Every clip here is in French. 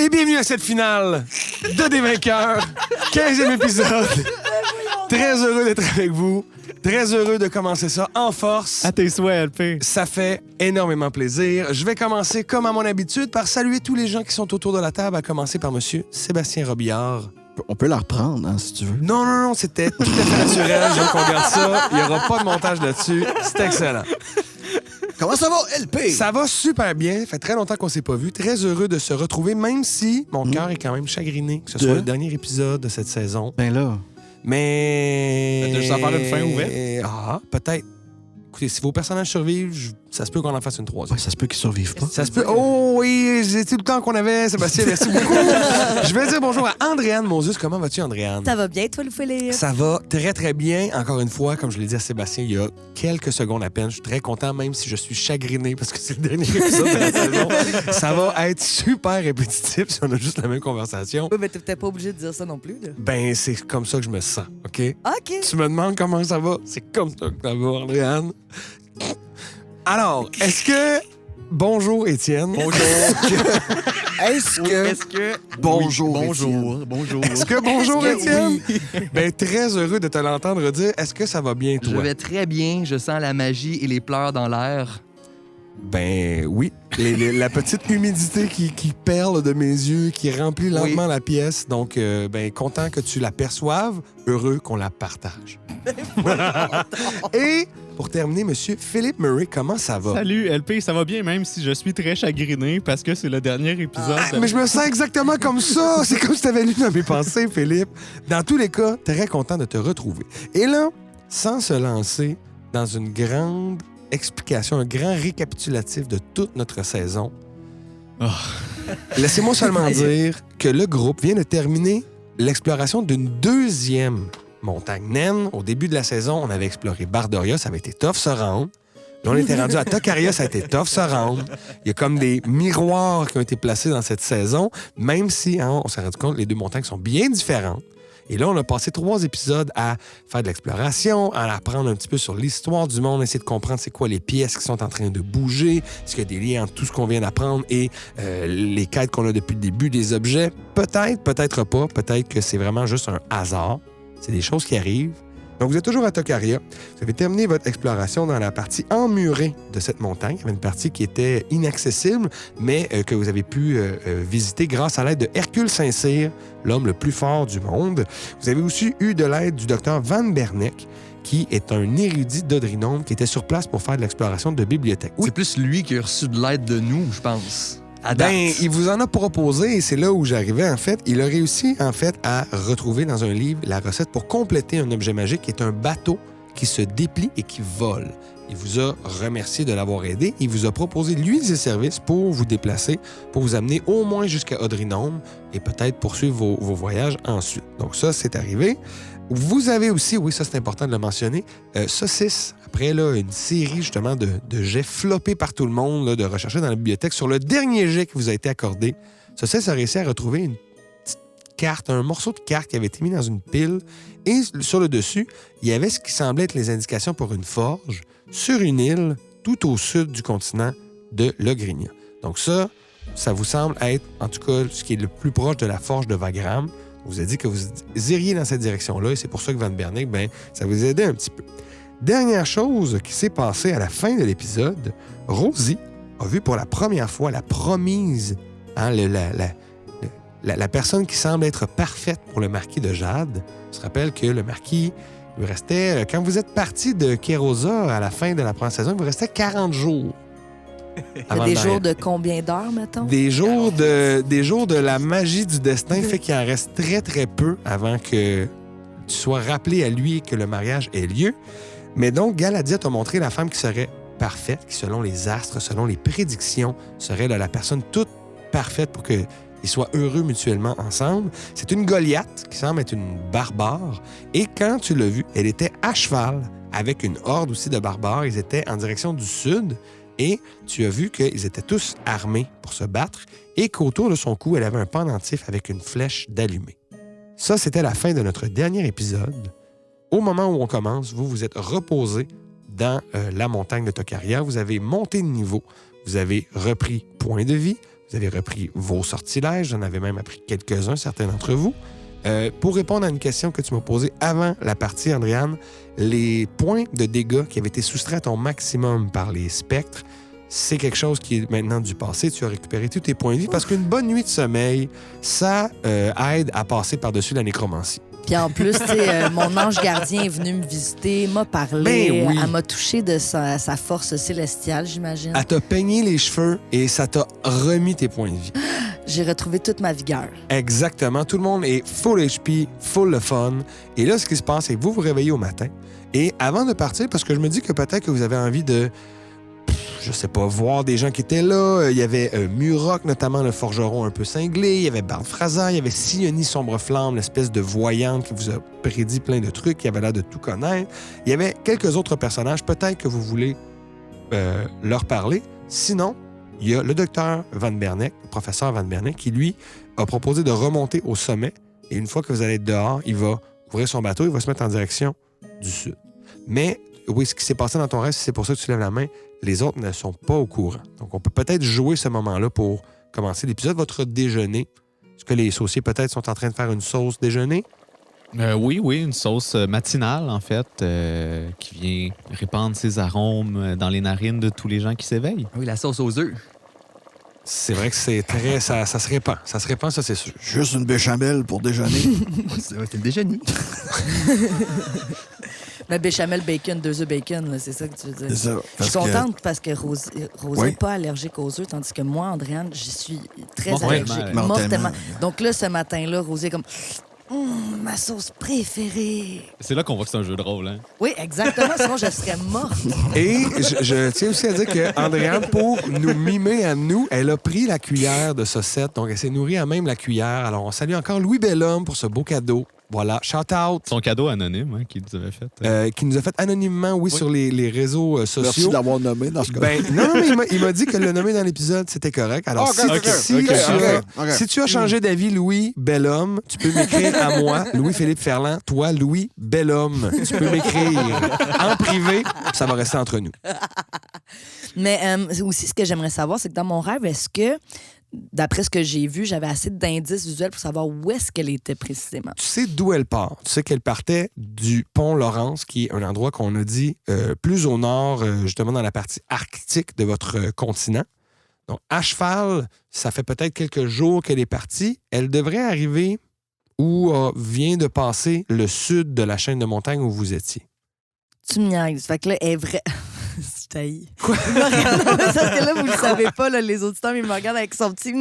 Et bienvenue à cette finale de Des vainqueurs, 15e épisode. Très heureux d'être avec vous. Très heureux de commencer ça en force. À tes souhaits, LP. Ça fait énormément plaisir. Je vais commencer, comme à mon habitude, par saluer tous les gens qui sont autour de la table, à commencer par monsieur Sébastien Robillard. On peut la reprendre, hein, si tu veux. Non, c'était tout à fait naturel. Je veux qu'on garde ça. Il n'y aura pas de montage là-dessus. C'est excellent. Comment ça va, LP? Ça va super bien. Ça fait très longtemps qu'on s'est pas vu. Très heureux de se retrouver, même si mon cœur est quand même chagriné que ce soit le dernier épisode de cette saison. Ben là. Mais... T'as juste à faire une fin ouverte? Ah, peut-être. Écoutez, si vos personnages survivent, ça se peut qu'on en fasse une troisième. Ouais, ça se peut qu'ils survivent pas. Ça se peut. Oh oui, c'est tout le temps qu'on avait, Sébastien. Merci beaucoup. Je vais dire bonjour à Andréane Moses. Comment vas-tu, Andréane? Ça va bien, toi, le Philippe? Ça va très, très bien. Encore une fois, comme je l'ai dit à Sébastien il y a quelques secondes à peine, je suis très content, même si je suis chagriné parce que c'est le dernier épisode de la saison. Ça va être super répétitif si on a juste la même conversation. Oui, mais t'es peut-être pas obligé de dire ça non plus, là. Ben, c'est comme ça que je me sens, OK? OK. Tu me demandes comment ça va? C'est comme ça que ça va, Andréane. Alors, est-ce que... Bonjour, Étienne. Bonjour. Est-ce que... Bonjour, Bonjour. Bonjour. Est-ce que bonjour, Est-ce que Étienne? Ben, très heureux de te l'entendre dire. Est-ce que ça va bien, toi? Je vais très bien, je sens la magie et les pleurs dans l'air. Ben oui. La petite humidité qui perle de mes yeux, qui remplit lentement la pièce. Donc, ben, content que tu la perçoives, heureux qu'on la partage. Et pour terminer, monsieur Philippe Murray, comment ça va? Salut, LP, ça va bien, même si je suis très chagriné parce que c'est le dernier épisode. Mais je me sens exactement comme ça. C'est comme si tu avais lu dans mes pensées, Philippe. Dans tous les cas, très content de te retrouver. Et là, sans se lancer dans une grande explication, un grand récapitulatif de toute notre saison, laissez-moi seulement dire que le groupe vient de terminer l'exploration d'une deuxième montagne naine. Au début de la saison, on avait exploré Bardoria, ça avait été tough se rendre. Là, on était rendu à Tokaria, ça a été tough se rendre. Il y a comme des miroirs qui ont été placés dans cette saison, même si on s'est rendu compte que les deux montagnes sont bien différentes. Et là, on a passé 3 épisodes à faire de l'exploration, à apprendre un petit peu sur l'histoire du monde, essayer de comprendre c'est quoi les pièces qui sont en train de bouger, est-ce qu'il y a des liens entre tout ce qu'on vient d'apprendre et les quêtes qu'on a depuis le début des objets. Peut-être, peut-être pas, peut-être que c'est vraiment juste un hasard. C'est des choses qui arrivent. Donc, vous êtes toujours à Tokaria. Vous avez terminé votre exploration dans la partie emmurée de cette montagne. Il y avait une partie qui était inaccessible, mais que vous avez pu visiter grâce à l'aide de Hercule Saint-Cyr, l'homme le plus fort du monde. Vous avez aussi eu de l'aide du docteur Van Berneck, qui est un érudit d'Odrinome qui était sur place pour faire de l'exploration de bibliothèque. C'est plus lui qui a reçu de l'aide de nous, je pense. À date. Ben, il vous en a proposé et c'est là où j'arrivais, en fait. Il a réussi, en fait, à retrouver dans un livre la recette pour compléter un objet magique qui est un bateau qui se déplie et qui vole. Il vous a remercié de l'avoir aidé. Il vous a proposé, lui, ses services pour vous déplacer, pour vous amener au moins jusqu'à Odrinome et peut-être poursuivre vos voyages ensuite. Donc ça, c'est arrivé. Vous avez aussi, oui, ça c'est important de le mentionner, Saucisse, après là, une série justement de jets floppés par tout le monde, là, de rechercher dans la bibliothèque sur le dernier jet qui vous a été accordé. Saucisse a réussi à retrouver une petite carte, un morceau de carte qui avait été mis dans une pile et sur le dessus, il y avait ce qui semblait être les indications pour une forge sur une île tout au sud du continent de Logrinia. Donc ça vous semble être, en tout cas, ce qui est le plus proche de la forge de Wagram. Vous a dit que vous iriez dans cette direction-là et c'est pour ça que Van Berneck, ben, ça vous a aidé un petit peu. Dernière chose qui s'est passée à la fin de l'épisode, Rosie a vu pour la première fois la promise, hein, la personne qui semble être parfaite pour le marquis de Jade. On se rappelle que le marquis, il vous restait, quand vous êtes parti de Kérosa à la fin de la première saison, il vous restait 40 jours. Des jours de combien d'heures, mettons? Des jours de la magie du destin fait qu'il en reste très, très peu avant que tu sois rappelé à lui que le mariage ait lieu. Mais donc, Galadriel t'a montré la femme qui serait parfaite, qui, selon les astres, selon les prédictions, serait là, la personne toute parfaite pour qu'ils soient heureux mutuellement ensemble. C'est une Goliath qui semble être une barbare. Et quand tu l'as vue, elle était à cheval avec une horde aussi de barbares. Ils étaient en direction du sud. Et tu as vu qu'ils étaient tous armés pour se battre et qu'autour de son cou, elle avait un pendentif avec une flèche d'allumé. Ça, c'était la fin de notre dernier épisode. Au moment où on commence, vous vous êtes reposé dans la montagne de Tokaria. Vous avez monté de niveau. Vous avez repris point de vie. Vous avez repris vos sortilèges. J'en avais même appris quelques-uns, certains d'entre vous. Pour répondre à une question que tu m'as posée avant la partie, Andréane, les points de dégâts qui avaient été soustraits à ton maximum par les spectres, c'est quelque chose qui est maintenant du passé. Tu as récupéré tous tes points de vie parce qu'une bonne nuit de sommeil, ça aide à passer par-dessus la nécromancie. Puis en plus, tu sais, mon ange gardien est venu me visiter, m'a parlé, Ben oui. elle m'a touché de sa force célestiale, j'imagine. Elle t'a peigné les cheveux et ça t'a remis tes points de vie. J'ai retrouvé toute ma vigueur. Exactement. Tout le monde est full HP, full le fun. Et là, ce qui se passe, c'est que vous vous réveillez au matin. Et avant de partir, parce que je me dis que peut-être que vous avez envie de, je sais pas, voir des gens qui étaient là. Il y avait Murok, notamment le forgeron un peu cinglé. Il y avait Bard Fraser. Il y avait Sioni Sombreflamme, l'espèce de voyante qui vous a prédit plein de trucs, qui avait l'air de tout connaître. Il y avait quelques autres personnages. Peut-être que vous voulez leur parler. Sinon, il y a le docteur Van Berneck, le professeur Van Berneck, qui, lui, a proposé de remonter au sommet. Et une fois que vous allez être dehors, il va ouvrir son bateau, il va se mettre en direction du sud. Mais, oui, ce qui s'est passé dans ton rêve, si c'est pour ça que tu lèves la main, les autres ne sont pas au courant. Donc, on peut peut-être jouer ce moment-là pour commencer l'épisode. Votre déjeuner. Est-ce que les sauciers, peut-être, sont en train de faire une sauce déjeuner? Oui, une sauce matinale, en fait, qui vient répandre ses arômes dans les narines de tous les gens qui s'éveillent. Oui, la sauce aux œufs. C'est vrai que c'est très... Ça se répand. Ça se répand, ça, c'est sûr. Juste une béchamel pour déjeuner. C'est le déjeuner. Le béchamel bacon, 2 œufs bacon, là, c'est ça que tu veux dire. C'est ça. Je suis contente parce que Rosé Oui. n'est pas allergique aux œufs, tandis que moi, Andréane, j'y suis très Mortellement. allergique. Mortellement. Donc là, ce matin-là, Rosé est comme... ma sauce préférée. C'est là qu'on voit que c'est un jeu de rôle, hein? Oui, exactement, sinon je serais morte. Et je tiens aussi à dire qu'Andréane, pour nous mimer à nous, elle a pris la cuillère de Saucette, donc elle s'est nourrie à même la cuillère. Alors, on salue encore Louis Bellhomme pour ce beau cadeau. Voilà, shout-out. Son cadeau anonyme hein, qu'il nous avait fait. Qui nous a fait anonymement, oui, sur les réseaux Merci sociaux. de l'avoir nommé dans ce cas. Ben, non, mais il m'a dit que le nommer dans l'épisode, c'était correct. Alors, si tu as changé d'avis, Louis Bellhomme, tu peux m'écrire à moi, Louis-Philippe Ferland. Toi, Louis Bellhomme, tu peux m'écrire en privé. Ça va rester entre nous. Mais aussi, ce que j'aimerais savoir, c'est que dans mon rêve, est-ce que, d'après ce que j'ai vu, j'avais assez d'indices visuels pour savoir où est-ce qu'elle était précisément? Tu sais d'où elle part. Tu sais qu'elle partait du pont Laurence, qui est un endroit qu'on a dit plus au nord, justement dans la partie arctique de votre continent. Donc, à cheval, ça fait peut-être quelques jours qu'elle est partie. Elle devrait arriver où vient de passer le sud de la chaîne de montagne où vous étiez. Tu me niaises. Fait que là, elle est vraie. Je t'haïs. Quoi? Parce que là, vous le savez pas, là, les auditeurs, ils me regardent avec son petit...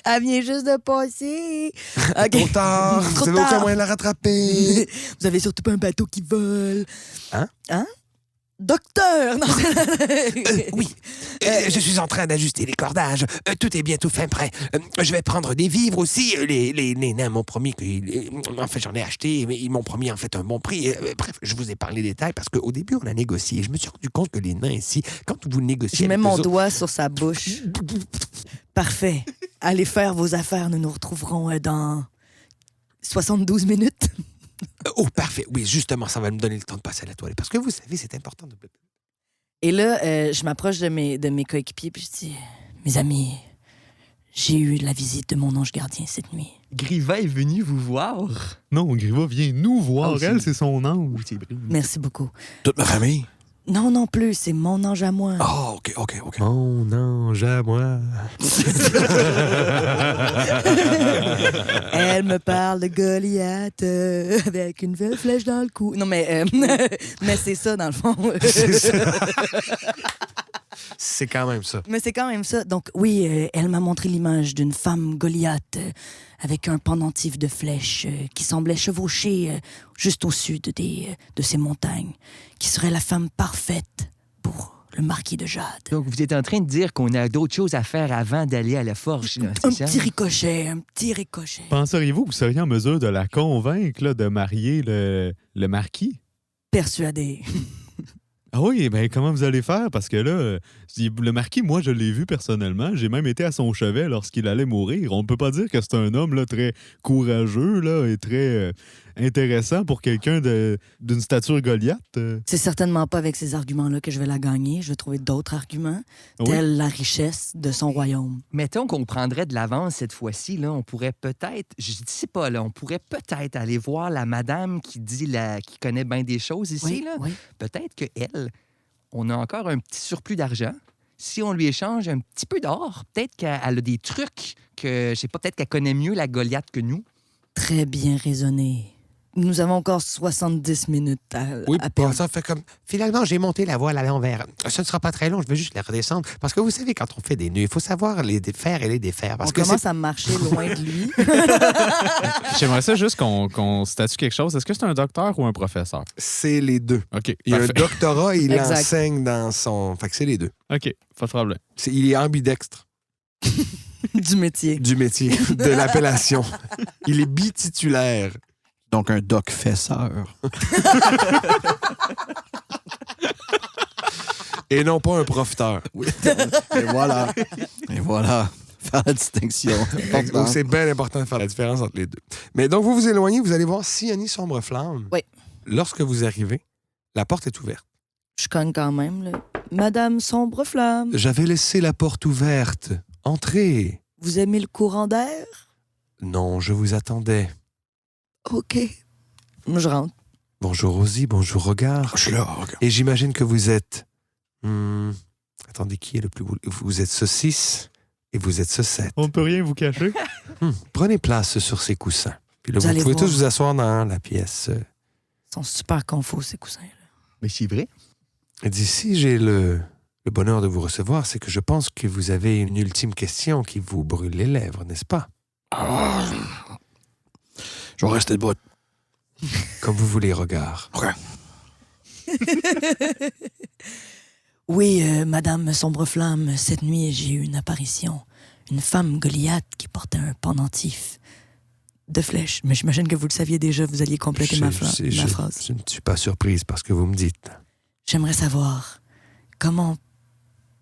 Elle vient juste de passer. Okay. Trop tard. Vous Trop avez tard. aucun moyen de la rattraper. Vous avez surtout pas un bateau qui vole. Hein? Hein? Docteur! Non. Oui, je suis en train d'ajuster les cordages. Tout est bientôt fin prêt. Je vais prendre des vivres aussi. Les nains m'ont promis que... En fait, j'en ai acheté, mais ils m'ont promis en fait un bon prix. Bref, je vous ai parlé des détails parce qu'au début, on a négocié. Je me suis rendu compte que les nains ici, quand vous négociez... Je mets avec mon eux autres- doigt sur sa bouche. Parfait. Allez faire vos affaires. Nous nous retrouverons dans 72 minutes. Oh, parfait. Oui, justement, ça va me donner le temps de passer à la toilette. Parce que vous savez, c'est important de... Et là, je m'approche de mes coéquipiers puis je dis, mes amis, j'ai eu la visite de mon ange gardien cette nuit. Griva est venu vous voir. Non, Griva vient nous voir. Oh, Elle, c'est son ange. Merci beaucoup. Toute ma famille. Non, non plus, c'est mon ange à moi. Ah, OK. Mon ange à moi. Elle me parle de Goliath avec une belle flèche dans le cou. Non, mais, mais c'est ça, dans le fond. C'est ça. C'est quand même ça. Mais c'est quand même ça. Donc, oui, elle m'a montré l'image d'une femme Goliath avec un pendentif de flèches qui semblait chevaucher juste au sud de ces montagnes, qui serait la femme parfaite pour le marquis de Jade. Donc, vous êtes en train de dire qu'on a d'autres choses à faire avant d'aller à la forge, là, Un c'est ça? petit ricochet, un petit ricochet. Penseriez-vous que vous seriez en mesure de la convaincre là, de marier le marquis? Persuadé. Ah oui, ben comment vous allez faire? Parce que là, le marquis, moi, je l'ai vu personnellement. J'ai même été à son chevet lorsqu'il allait mourir. On ne peut pas dire que c'est un homme là, très courageux là, et très intéressant pour quelqu'un d'une stature Goliath. C'est certainement pas avec ces arguments-là que je vais la gagner. Je vais trouver d'autres arguments, Oui. tels la richesse de son royaume. Mettons qu'on prendrait de l'avance cette fois-ci, là, on pourrait peut-être, je dis pas là, on pourrait peut-être aller voir la madame qui qui connaît bien des choses ici, Oui, là. oui. Peut-être qu'elle, on a encore un petit surplus d'argent. Si on lui échange un petit peu d'or, peut-être qu'elle a des trucs que, je sais pas, peut-être qu'elle connaît mieux la Goliath que nous. Très bien raisonné. Nous avons encore 70 minutes Oui, à pour perdre. ça fait comme... Finalement, j'ai monté la voile à l'envers. Ce ne sera pas très long, je vais juste la redescendre. Parce que vous savez, quand on fait des nœuds, il faut savoir les défaire et les défaire. Parce On que commence à marcher loin de lui. J'aimerais ça juste qu'on statue quelque chose. Est-ce que c'est un docteur ou un professeur? c'est les deux. OK. Il y a un parfait. doctorat, il Exact. enseigne dans son... Fait que c'est les deux. OK, pas de problème. Il est ambidextre Du métier. du métier, de l'appellation. Il est bititulaire. Donc, un doc-fesseur. Et non pas un profiteur. Oui. Et voilà. Et voilà. Faire la distinction. Donc, c'est bien important de faire la différence entre les deux. Mais donc, vous vous éloignez, vous allez voir Siani Sombreflamme. Oui. Lorsque vous arrivez, la porte est ouverte. Je cogne quand même, là. Madame Sombreflamme, J'avais laissé la porte ouverte. Entrez. vous aimez le courant d'air? Non, je vous attendais. OK. Je rentre. Bonjour Rosie, bonjour Regard. Je suis là, regarde. Et j'imagine que vous êtes... Attendez, qui est le plus beau? Vous êtes saucisse et vous êtes saucette. On ne peut rien vous cacher. Prenez place sur ces coussins. Puis là, Vous vous allez pouvez voir. tous vous asseoir dans la pièce. Ils sont super confus, ces coussins-là. Mais c'est vrai. D'ici, j'ai le bonheur de vous recevoir, c'est que je pense que vous avez une ultime question qui vous brûle les lèvres, n'est-ce pas? Ah, je vais rester debout. Comme vous voulez, Regard. OK. Oui, Madame Sombreflamme, cette nuit, j'ai eu une apparition. Une femme Goliath qui portait un pendentif de flèches. Mais j'imagine que vous le saviez déjà, vous alliez compléter ma phrase. Je ne suis pas surprise parce que vous me dites. J'aimerais savoir comment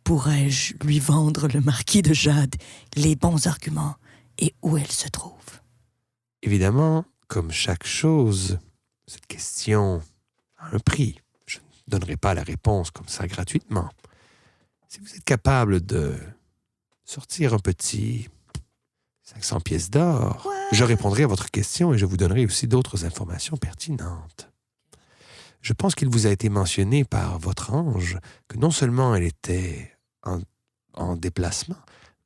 pourrais-je lui vendre le marquis de Jade les bons arguments et où elle se trouve. Évidemment, comme chaque chose, cette question a un prix. Je ne donnerai pas la réponse comme ça gratuitement. Si vous êtes capable de sortir un petit 500 pièces d'or, je répondrai à votre question et je vous donnerai aussi d'autres informations pertinentes. Je pense qu'il vous a été mentionné par votre ange que non seulement elle était en déplacement,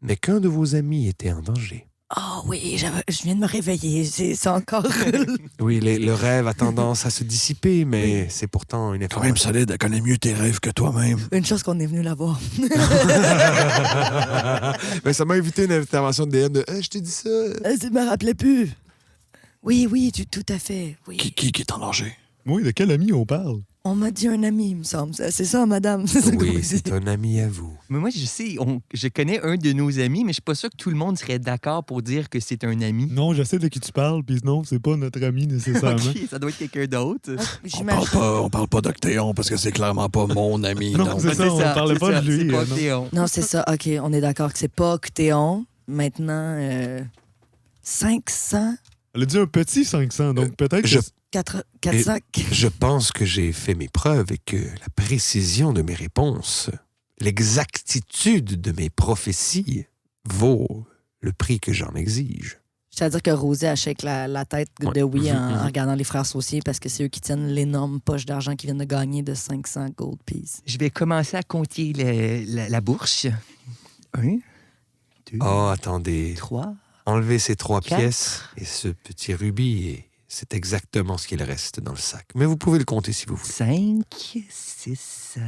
mais qu'un de vos amis était en danger. Oh oui, je viens de me réveiller. C'est encore... Oui, le rêve a tendance à se dissiper, mais c'est pourtant une Quand même information. solide, elle connaît mieux tes rêves que toi-même. Une chose qu'on est venu la voir. Mais ça m'a évité une intervention de DM de je t'ai dit ça. Je me rappelais plus. Oui, tout à fait. Oui. Qui est en danger? Oui, de quel ami on parle? On m'a dit un ami, il me semble. C'est ça, madame? C'est ça que Oui, vous c'est dites. un ami à vous. Mais moi, je sais, je connais un de nos amis, mais je suis pas sûr que tout le monde serait d'accord pour dire que c'est un ami. Non, je sais de qui tu parles, puis non, c'est pas notre ami nécessairement. OK, ça doit être quelqu'un d'autre. On parle pas d'Octéon parce que c'est clairement pas mon ami. Non, donc. c'est ça, on parlait c'est pas ça, de lui. C'est pas non. Théon. Non, c'est ça. OK, on est d'accord que c'est pas Octéon. Maintenant, 500... Elle a dit un petit 500, donc peut-être que... je- 400... Je pense que j'ai fait mes preuves et que la précision de mes réponses, l'exactitude de mes prophéties vaut le prix que j'en exige. C'est-à-dire que Rosie achète la tête de Ouais. oui en Mhm. regardant les frères Saucier parce que c'est eux qui tiennent l'énorme poche d'argent qu'ils viennent de gagner de 500 gold pieces. Je vais commencer à compter la bourse. 1, 2, Oh, attendez. 3. Enlevez ces 3 Quatre. pièces et ce petit rubis, et c'est exactement ce qu'il reste dans le sac. Mais vous pouvez le compter si vous voulez. 5, 6,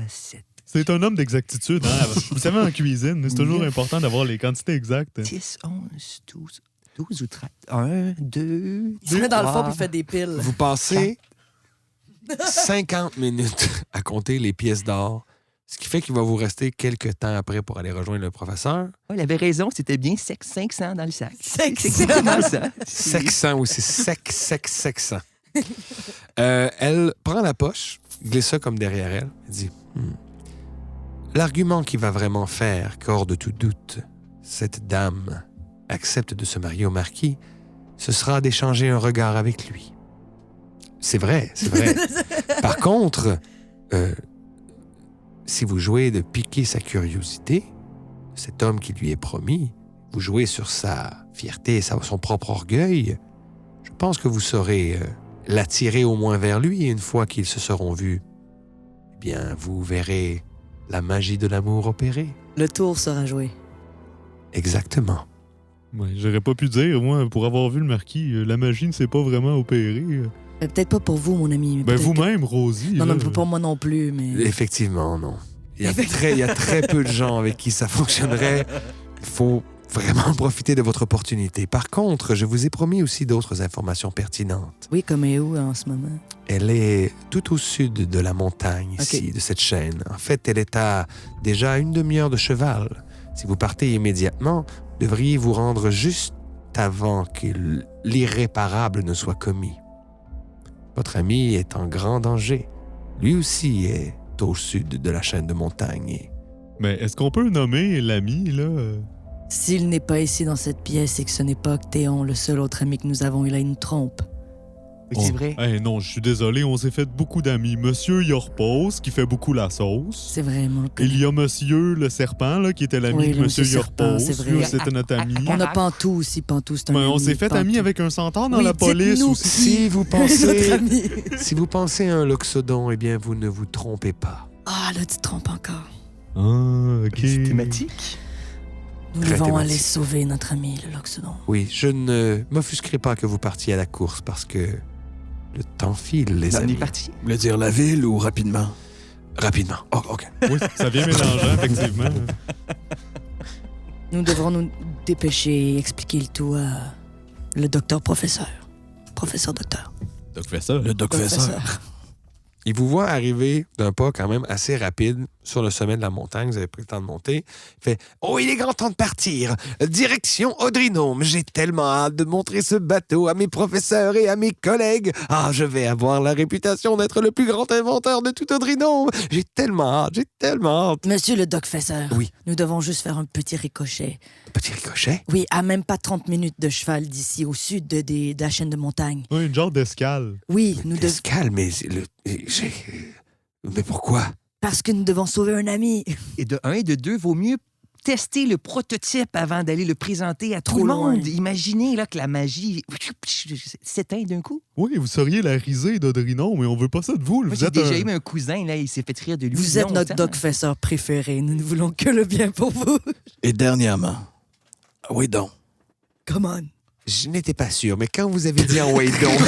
7, C'est un homme d'exactitude. Hein? Vous savez, en cuisine, c'est toujours important d'avoir les quantités exactes. 10, 11, 12 ou 13. 1, 2, Il se met dans le fond et il fait des piles. Vous passez 50 minutes à compter les pièces d'or, ce qui fait qu'il va vous rester quelques temps après pour aller rejoindre le professeur. Il avait raison, c'était bien 500 dans le sac. 500. C'est exactement ça. 600 aussi, sec 600. Elle prend la poche, glisse ça comme derrière elle, elle dit L'argument qui va vraiment faire qu'hors de tout doute, cette dame accepte de se marier au marquis, ce sera d'échanger un regard avec lui. C'est vrai, c'est vrai. Par contre, si vous jouez de piquer sa curiosité, cet homme qui lui est promis, vous jouez sur sa fierté et son propre orgueil, je pense que vous saurez l'attirer au moins vers lui et une fois qu'ils se seront vus, eh bien, vous verrez la magie de l'amour opérer. Le tour sera joué. Exactement. Ouais, j'aurais pas pu dire, moi, pour avoir vu le marquis, la magie ne s'est pas vraiment opérée. Peut-être pas pour vous, mon ami. Mais Ben peut-être vous-même, Rosie. Non, là. non, pour moi non plus, mais... Effectivement, non. Il y a très peu de gens avec qui ça fonctionnerait. Il faut vraiment profiter de votre opportunité. Par contre, je vous ai promis aussi d'autres informations pertinentes. Oui, comme est où en ce moment? Elle est tout au sud de la montagne ici, de cette chaîne. En fait, elle est à déjà une demi-heure de cheval. Si vous partez immédiatement, devriez vous rendre juste avant que l'irréparable ne soit commis. Votre ami est en grand danger. Lui aussi est au sud de la chaîne de montagne. Mais est-ce qu'on peut nommer l'ami, là? S'il n'est pas ici dans cette pièce et que ce n'est pas Octéon, le seul autre ami que nous avons, il a une trompe. Oui, c'est vrai. Eh non, je suis désolé, on s'est fait beaucoup d'amis. Monsieur Yorpos, qui fait beaucoup la sauce. C'est vrai, mon Il y a Monsieur le serpent, là, qui était l'ami Oui, de le Monsieur Monsieur Serpent, Yorpos. c'est vrai. Lui, c'était notre ami. On a Pantou aussi, Pantou, c'est un Mais ami. on s'est fait Pantou. amis avec un centaure dans Oui, la police dites-nous aussi. Si vous Notre pensez, ami. si vous pensez à un loxodon, eh bien, vous ne vous trompez pas. Ah, là, tu te trompes encore. Ah, OK. C'est thématique. Nous Très devons thématique. aller sauver notre ami, le Loxodon. Oui, je ne m'offusquerai pas que vous partiez à la course parce que le temps file, les On amis. est parti. Vous voulez dire la ville ou rapidement? Rapidement. Oh, OK. Oui, ça vient mélangeant, effectivement. Nous devrons nous dépêcher et expliquer le tout à le docteur professeur. Professeur docteur. Donc, fais ça. Le docfesseur. Il vous voit arriver d'un pas quand même assez rapide sur le sommet de la montagne. Vous avez pris le temps de monter. Il fait « Oh, il est grand temps de partir. Direction Audrinome. J'ai tellement hâte de montrer ce bateau à mes professeurs et à mes collègues. Ah, je vais avoir la réputation d'être le plus grand inventeur de tout Audrinome. J'ai tellement hâte. Monsieur le docfesseur, Oui. nous devons juste faire un petit ricochet. Petit ricochet. Oui, à même pas 30 minutes de cheval d'ici, au sud de la chaîne de montagne. Oui, une genre d'escale. Oui, nous devons... Escale, mais... Mais pourquoi? Parce que nous devons sauver un ami. Et de un et de deux, vaut mieux tester le prototype avant d'aller le présenter à tout Trop le loin. monde. Imaginez là, que la magie s'éteint d'un coup. Oui, vous seriez la risée d'Audrinon, mais on veut pas ça de vous. Moi, Vous j'ai êtes déjà un... eu un cousin, là, il s'est fait rire de lui. Vous êtes notre longtemps. docfesseur préféré. Nous ne voulons que le bien pour vous. Et dernièrement, oui donc, Come on. Je n'étais pas sûr, mais quand vous avez dit en wait donc,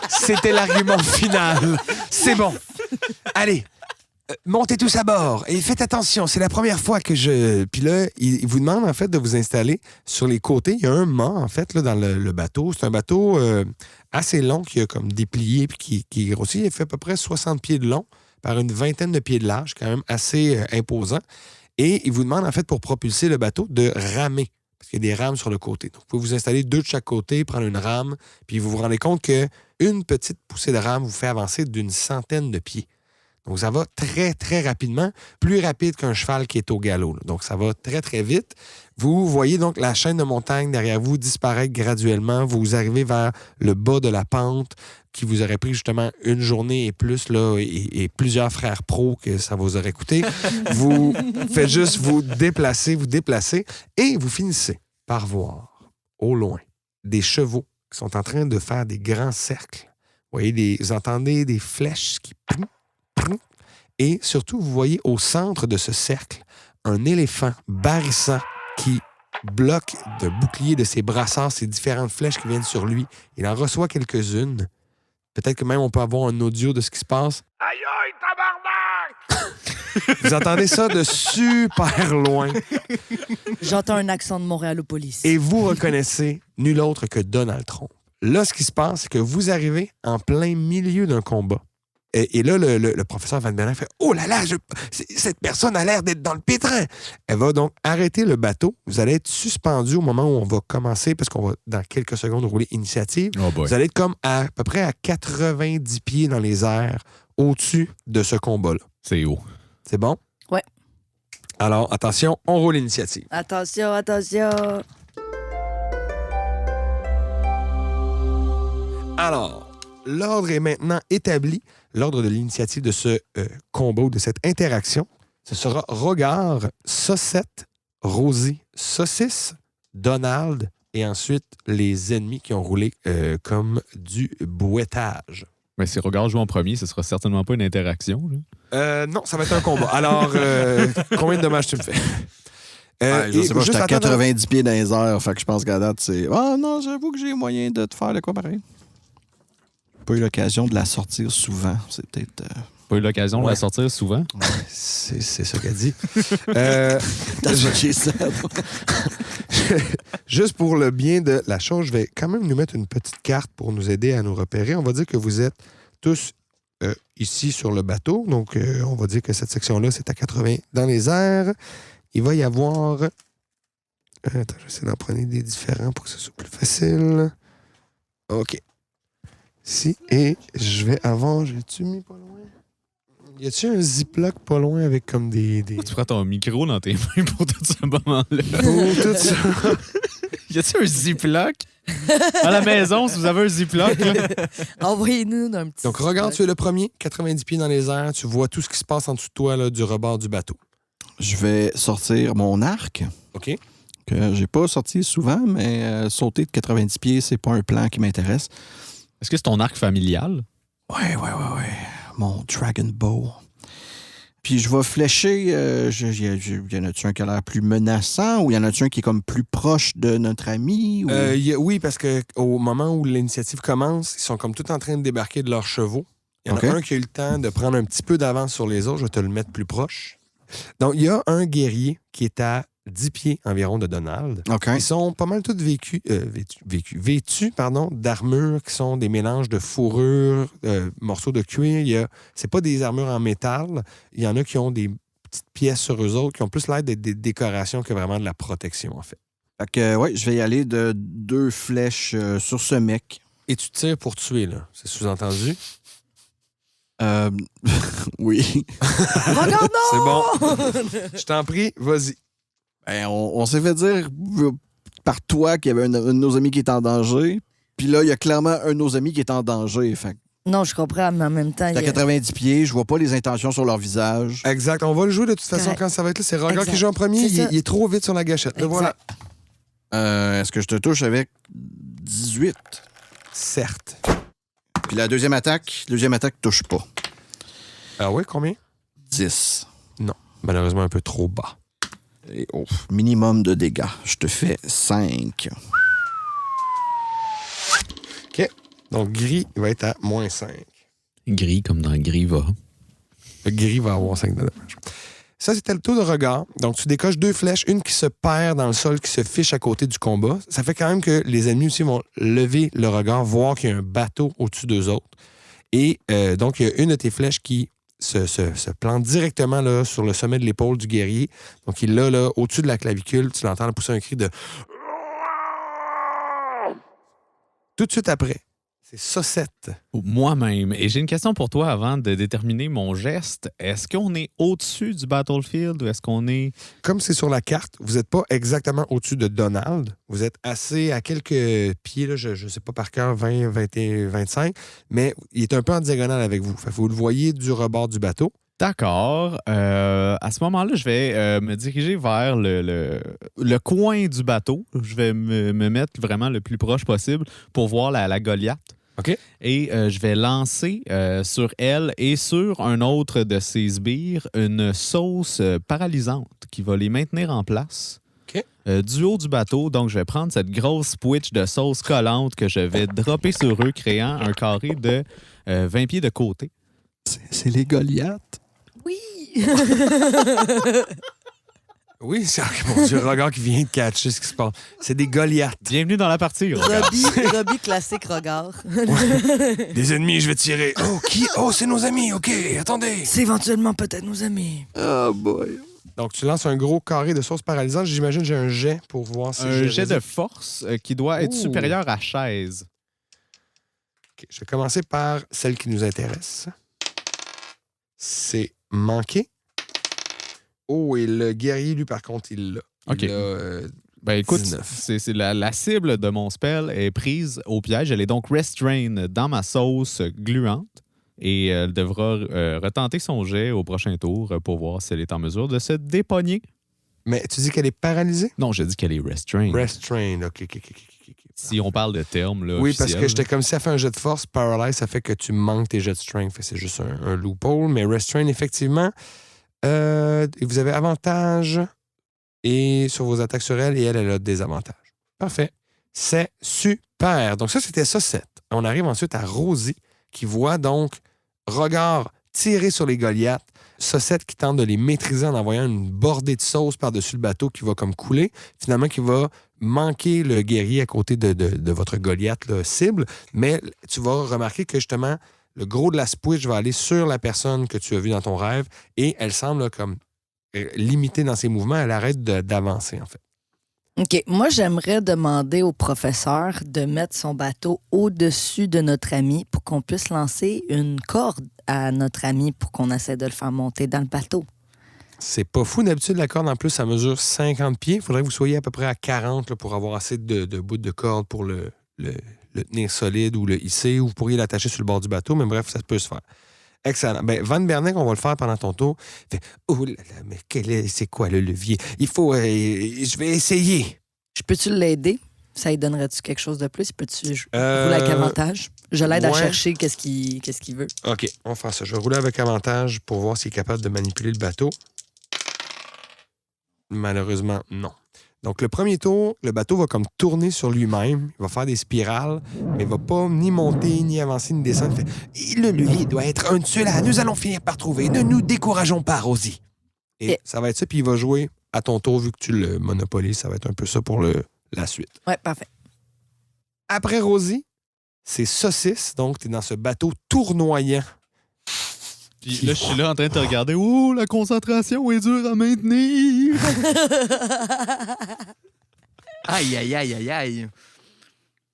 c'était l'argument final. C'est bon. Allez, montez tous à bord et faites attention. C'est la première fois que je... Puis là, il vous demande en fait de vous installer sur les côtés. Il y a un mât en fait là, dans le bateau. C'est un bateau assez long qui a comme déplié puis qui grossit. Il fait à peu près 60 pieds de long par une vingtaine de pieds de large, quand même assez imposant. Et il vous demande en fait pour propulser le bateau de ramer. Parce qu'il y a des rames sur le côté. Donc, vous pouvez vous installer 2 de chaque côté, prendre une rame, puis vous vous rendez compte qu'une petite poussée de rame vous fait avancer d'une centaine de pieds. Donc, ça va très, très rapidement, plus rapide qu'un cheval qui est au galop. Là. Donc, ça va très, très vite. Vous voyez donc la chaîne de montagne derrière vous disparaître graduellement. Vous arrivez vers le bas de la pente qui vous aurait pris justement une journée et plus, là, et plusieurs frères pros que ça vous aurait coûté. Vous faites juste vous déplacer, et vous finissez par voir au loin des chevaux qui sont en train de faire des grands cercles. Vous entendez des flèches qui... Et surtout, vous voyez au centre de ce cercle un éléphant barrissant qui bloque de bouclier de ses brassards ces différentes flèches qui viennent sur lui. Il en reçoit quelques-unes. Peut-être que même on peut avoir un audio de ce qui se passe. Aïe, aïe, tabarnak! Vous entendez ça de super loin. J'entends un accent de Montréalopolis. Et vous reconnaissez nul autre que Donald Trump. Là, ce qui se passe, c'est que vous arrivez en plein milieu d'un combat. Et là, le professeur Van Bellen fait « Oh là là, cette personne a l'air d'être dans le pétrin! » Elle va donc arrêter le bateau. Vous allez être suspendu au moment où on va commencer, parce qu'on va, dans quelques secondes, rouler initiative. Oh boy. Vous allez être comme à peu près à 90 pieds dans les airs au-dessus de ce combat-là. C'est haut. C'est bon? Ouais. Alors, attention, on roule l'initiative. Attention, attention. Alors, l'ordre est maintenant établi. L'ordre de l'initiative de ce combo, de cette interaction, ce sera Rogard, Saucette, Rosie, Saucisse, Donald et ensuite les ennemis qui ont roulé comme du bouettage. Mais si Regard joue en premier, ce sera certainement pas une interaction. Là. Non, ça va être un combat. Alors, combien de dommages tu me fais? Je sais pas, juste j'étais à attends, 90 pieds dans les airs, fait que je pense qu'à date, c'est... Ah non, j'avoue que j'ai moyen de te faire le quoi pareil. Pas eu l'occasion de la sortir souvent, c'est peut-être... Pas eu l'occasion de la sortir souvent. C'est ça qu'elle dit. That's what she said. Juste pour le bien de la chose, je vais quand même nous mettre une petite carte pour nous aider à nous repérer. On va dire que vous êtes tous ici sur le bateau. Donc, on va dire que cette section-là, c'est à 80 dans les airs. Il va y avoir... Attends, je vais essayer d'en prendre des différents pour que ce soit plus facile. OK. Ici, et je vais avoir... J'ai-tu mis pas loin? Y a-tu un ziploc pas loin avec comme des... Tu prends ton micro dans tes mains pour tout ce moment-là. Pour tout ça. Y a-tu un ziploc? À la maison, si vous avez un ziploc, là. Envoyez-nous un petit... Donc, regarde, tu es le premier, 90 pieds dans les airs. Tu vois tout ce qui se passe en dessous de toi, là, du rebord du bateau. Je vais sortir mon arc, OK? que j'ai pas sorti souvent, mais sauter de 90 pieds, c'est pas un plan qui m'intéresse. Est-ce que c'est ton arc familial? Ouais. Mon Dragon Bow. Puis je vais flécher. Y en a-tu un qui a l'air plus menaçant ou y en a-tu un qui est comme plus proche de notre ami? Ou... Oui, parce qu'au moment où l'initiative commence, ils sont comme tout en train de débarquer de leurs chevaux. Il y en OK. a un qui a eu le temps de prendre un petit peu d'avance sur les autres. Je vais te le mettre plus proche. Donc, il y a un guerrier qui est à 10 pieds environ de Donald. OK. Ils sont pas mal tous vêtus d'armures qui sont des mélanges de fourrure, morceaux de cuir. C'est pas des armures en métal. Il y en a qui ont des petites pièces sur eux autres qui ont plus l'air d'être des décorations que vraiment de la protection, en fait. Fait que, ouais, je vais y aller de 2 flèches sur ce mec. Et tu tires pour tuer, là. C'est sous-entendu? Oui. Regarde, non! C'est bon. Je t'en prie, vas-y. Ben, on s'est fait dire par toi qu'il y avait un de nos amis qui est en danger. Puis là, il y a clairement un de nos amis qui est en danger. Fait que Non, je comprends, mais en même temps... à 90 pieds, je vois pas les intentions sur leur visage. Exact. On va le jouer de toute façon Correct. quand ça va être là. C'est Roger Exact. qui joue en premier. C'est ça. Il est trop vite sur la gâchette. Le Exact. voilà. Est-ce que je te touche avec 18? Certes. Puis la deuxième attaque touche pas. Ah oui, combien? 10. Malheureusement, un peu trop bas. Et, minimum de dégâts. Je te fais 5. OK. Donc, gris va être à moins 5. Gris comme dans Griva. Le gris va avoir 5 de dommages. Ça, c'était le tour de regard. Donc, tu décoches 2 flèches, une qui se perd dans le sol, qui se fiche à côté du combat. Ça fait quand même que les ennemis aussi vont lever le regard, voir qu'il y a un bateau au-dessus d'eux autres. Et donc, il y a une de tes flèches qui se plante directement là, sur le sommet de l'épaule du guerrier. Donc, il l'a là, au-dessus de la clavicule. Tu l'entends pousser un cri de... Tout de suite après, c'est Saucette. Moi-même. Et j'ai une question pour toi avant de déterminer mon geste. Est-ce qu'on est au-dessus du battlefield ou est-ce qu'on est... Comme c'est sur la carte, vous n'êtes pas exactement au-dessus de Donald. Vous êtes assez à quelques pieds, là, je ne sais pas par cœur, 20, 21, 25, mais il est un peu en diagonale avec vous. Fait que vous le voyez du rebord du bateau. D'accord. À ce moment-là, je vais me diriger vers le coin du bateau. Je vais me mettre vraiment le plus proche possible pour voir la Goliath. OK. Et je vais lancer sur elle et sur un autre de ses sbires une sauce paralysante qui va les maintenir en place. OK. Du haut du bateau, donc je vais prendre cette grosse switch de sauce collante que je vais dropper sur eux, créant un carré de 20 pieds de côté. C'est les Goliaths. Oui! Oui, c'est mon Dieu, Rogar qui vient de catcher ce qui se passe. C'est des Goliaths. Bienvenue dans la partie, regarde. Robbie classique regard. Des ennemis, je vais tirer. Oh, qui? Oh, c'est nos amis. OK, attendez. C'est éventuellement peut-être nos amis. Oh boy. Donc, tu lances un gros carré de sauce paralysante. J'imagine que j'ai un jet pour voir si Un je jet de force qui doit être Ouh. supérieur à 16. OK, je vais commencer par celle qui nous intéresse. C'est manqué. Oh, et le guerrier, lui, par contre, il l'a. OK. Il a Ben écoute, 19. c'est la cible de mon spell est prise au piège. Elle est donc restrained dans ma sauce gluante et elle devra retenter son jet au prochain tour pour voir si elle est en mesure de se dépogner. Mais tu dis qu'elle est paralysée? Non, j'ai dit qu'elle est restrained. Restrained, OK. Si on parle de termes, là, Oui, parce officiels. que j'étais comme si elle fait un jet de force, paralyze, ça fait que tu manques tes jets de strength. Fait que c'est juste un loophole. Mais restrain, effectivement, vous avez avantage et sur vos attaques sur elle et elle a des avantages. Parfait. C'est super. Donc ça, c'était Saucette. On arrive ensuite à Rosie qui voit donc regard tiré sur les Goliaths. Saucette qui tente de les maîtriser en envoyant une bordée de sauce par-dessus le bateau qui va comme couler. Finalement, qui va manquer le guerrier à côté de votre Goliath là, cible. Mais tu vas remarquer que justement, le gros de la squidge va aller sur la personne que tu as vue dans ton rêve et elle semble là, comme limitée dans ses mouvements. Elle arrête d'avancer, en fait. OK. Moi, j'aimerais demander au professeur de mettre son bateau au-dessus de notre ami pour qu'on puisse lancer une corde à notre ami pour qu'on essaie de le faire monter dans le bateau. C'est pas fou. D'habitude, la corde, en plus, ça mesure 50 pieds. Il faudrait que vous soyez à peu près à 40 là, pour avoir assez de bouts de corde pour le tenir solide ou le hisser, ou vous pourriez l'attacher sur le bord du bateau, mais bref, ça peut se faire. Excellent. Ben, Van Bernek, on va le faire pendant ton tour. Fait, oh là là, mais c'est quoi le levier? Il faut... je vais essayer. Je peux-tu l'aider? Ça lui donnerait-tu quelque chose de plus? Peux-tu rouler avec avantage? Je l'aide à ouais. chercher qu'est-ce qu'il veut. OK, on va faire ça. Je vais rouler avec avantage pour voir s'il est capable de manipuler le bateau. Malheureusement, non. Donc, le premier tour, le bateau va comme tourner sur lui-même. Il va faire des spirales, mais il va pas ni monter, ni avancer, ni descendre. Il fait, le levier doit être un de ceux-là. Nous allons finir par trouver. Ne nous décourageons pas, Rosie. Et ça va être ça, puis il va jouer à ton tour, vu que tu le monopolises. Ça va être un peu ça pour la suite. Ouais, parfait. Après Rosie, c'est Saucisse. Donc, tu es dans ce bateau tournoyant. Puis là, je suis là en train de te regarder. Oh, la concentration est dure à maintenir. Aïe, aïe, aïe, aïe, aïe.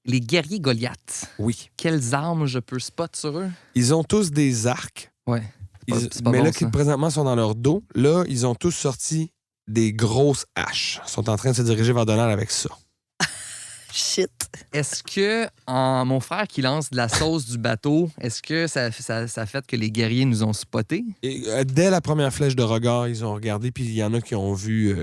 Les guerriers Goliath, Oui. quelles armes je peux spot sur eux? Ils ont tous des arcs. Ouais. C'est pas Mais bon, là, ça. qui présentement sont dans leur dos, là, ils ont tous sorti des grosses haches. Ils sont en train de se diriger vers Donald avec ça. Shit. Est-ce que mon frère qui lance de la sauce du bateau, est-ce que ça fait que les guerriers nous ont spotés? Et, dès la première flèche de regard, ils ont regardé, puis il y en a qui ont vu...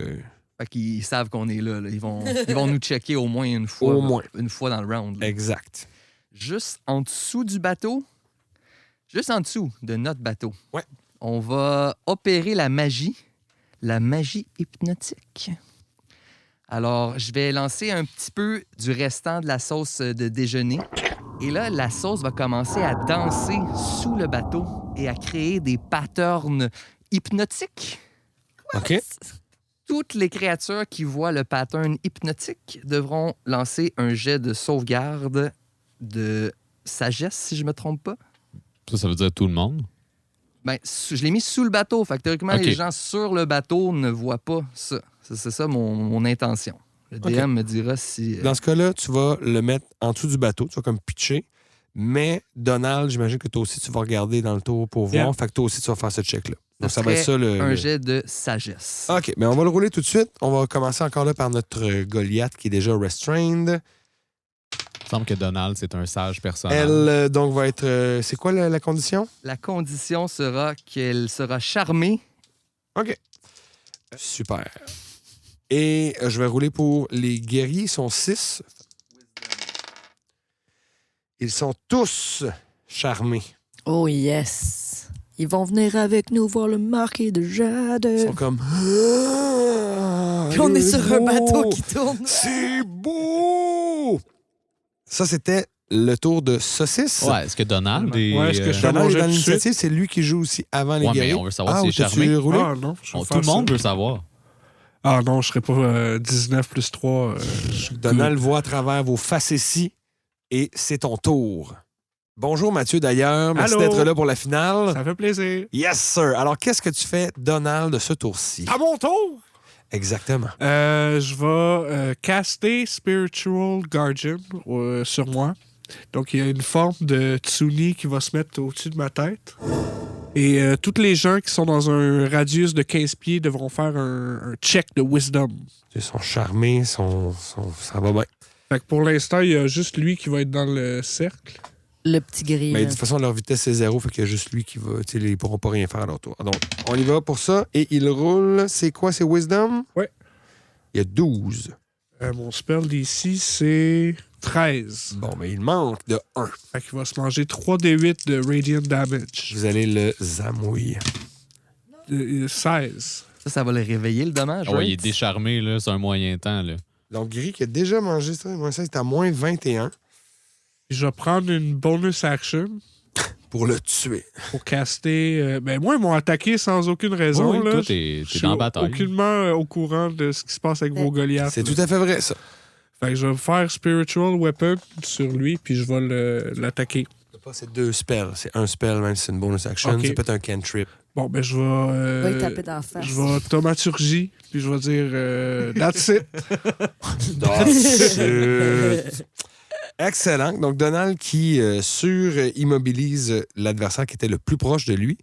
Fait qu'ils savent qu'on est là. Ils vont nous checker au moins une fois. Au moins. Une fois dans le round. Là. Exact. Juste en dessous du bateau, juste en dessous de notre bateau, Ouais. on va opérer la magie hypnotique. Alors, je vais lancer un petit peu du restant de la sauce de déjeuner. Et là, la sauce va commencer à danser sous le bateau et à créer des patterns hypnotiques. OK. Toutes les créatures qui voient le pattern hypnotique devront lancer un jet de sauvegarde de sagesse, si je me trompe pas. Ça veut dire tout le monde? Ben, je l'ai mis sous le bateau. Fait que théoriquement, OK. les gens sur le bateau ne voient pas ça. C'est ça mon intention. Le DM me dira si... Dans ce cas-là, tu vas le mettre en dessous du bateau. Tu vas comme pitcher. Mais Donald, j'imagine que toi aussi, tu vas regarder dans le tour pour voir. Yeah. Fait que toi aussi, tu vas faire ce check-là. Donc, ça va serait être ça le... un jet de sagesse. OK, mais on va le rouler tout de suite. On va commencer encore là par notre Goliath qui est déjà restrained. Il semble que Donald, c'est un sage personnage. Elle, donc, va être... c'est quoi la condition? La condition sera qu'elle sera charmée. OK. Super. Et je vais rouler pour les guerriers. Ils sont 6. Ils sont tous charmés. Oh yes. Ils vont venir avec nous voir le marquis de Jade. Ils sont comme... Puis on est sur un beau! bateau qui tourne. C'est beau! Ça, c'était le tour de Saucisse. Ouais, est-ce que Donald est... Ouais, est-ce que je fais Donald mon est jet dans tout de suite? l'initiative. C'est lui qui joue aussi avant les Ouais, mais guerriers. on veut savoir s'il est t'as-tu charmé. roulé? Ah non, je vais Tout faire le monde ça. veut savoir. Ah non, je serais pas 19 plus 3. Donald voit à travers vos facéties et c'est ton tour. Bonjour Mathieu d'ailleurs, merci Allô? d'être là pour la finale. Ça fait plaisir. Yes sir. Alors qu'est-ce que tu fais Donald de ce tour-ci? À mon tour! Exactement. Je vais caster Spiritual Guardian sur moi. Donc, il y a une forme de Tsuni qui va se mettre au-dessus de ma tête. Et tous les gens qui sont dans un radius de 15 pieds devront faire un check de wisdom. Ils sont charmés, ça va bien. Fait que pour l'instant, il y a juste lui qui va être dans le cercle. Le petit gris. Mais de là. toute façon, leur vitesse, c'est 0, fait qu'il y a juste lui qui va... Tu sais, ils pourront pas rien faire à leur tour. Donc, on y va pour ça. Et il roule... C'est quoi, c'est Wisdom? Ouais. Il y a 12. Mon spell d'ici, c'est 13. Bon, mais il manque de 1. Fait qu'il va se manger 3d8 de radiant damage. Vous allez le zamouiller. 16. Ça va le réveiller, le dommage. Ah ouais, right? il est décharmé, là, c'est un moyen temps. Là. Donc, Gris qui a déjà mangé ça, moins 16, c'est à moins 21 Puis je vais prendre une bonus action pour le tuer. pour caster... moi, ils m'ont attaqué sans aucune raison. Oui, là. toi, t'es Je dans la suis bataille. aucunement au courant de ce qui se passe avec vos Goliaths. C'est tout à fait vrai, ça. Fait que je vais faire Spiritual Weapon sur lui, puis je vais l'attaquer. C'est 2 spells. C'est un spell, même si c'est une bonus action. Ok. Ça peut être un cantrip. Bon, ben je Va y vais... taper dans la face. je vais thaumaturgie, puis je vais dire that's it. Excellent. Donc, Donald qui sur-immobilise l'adversaire qui était le plus proche de lui.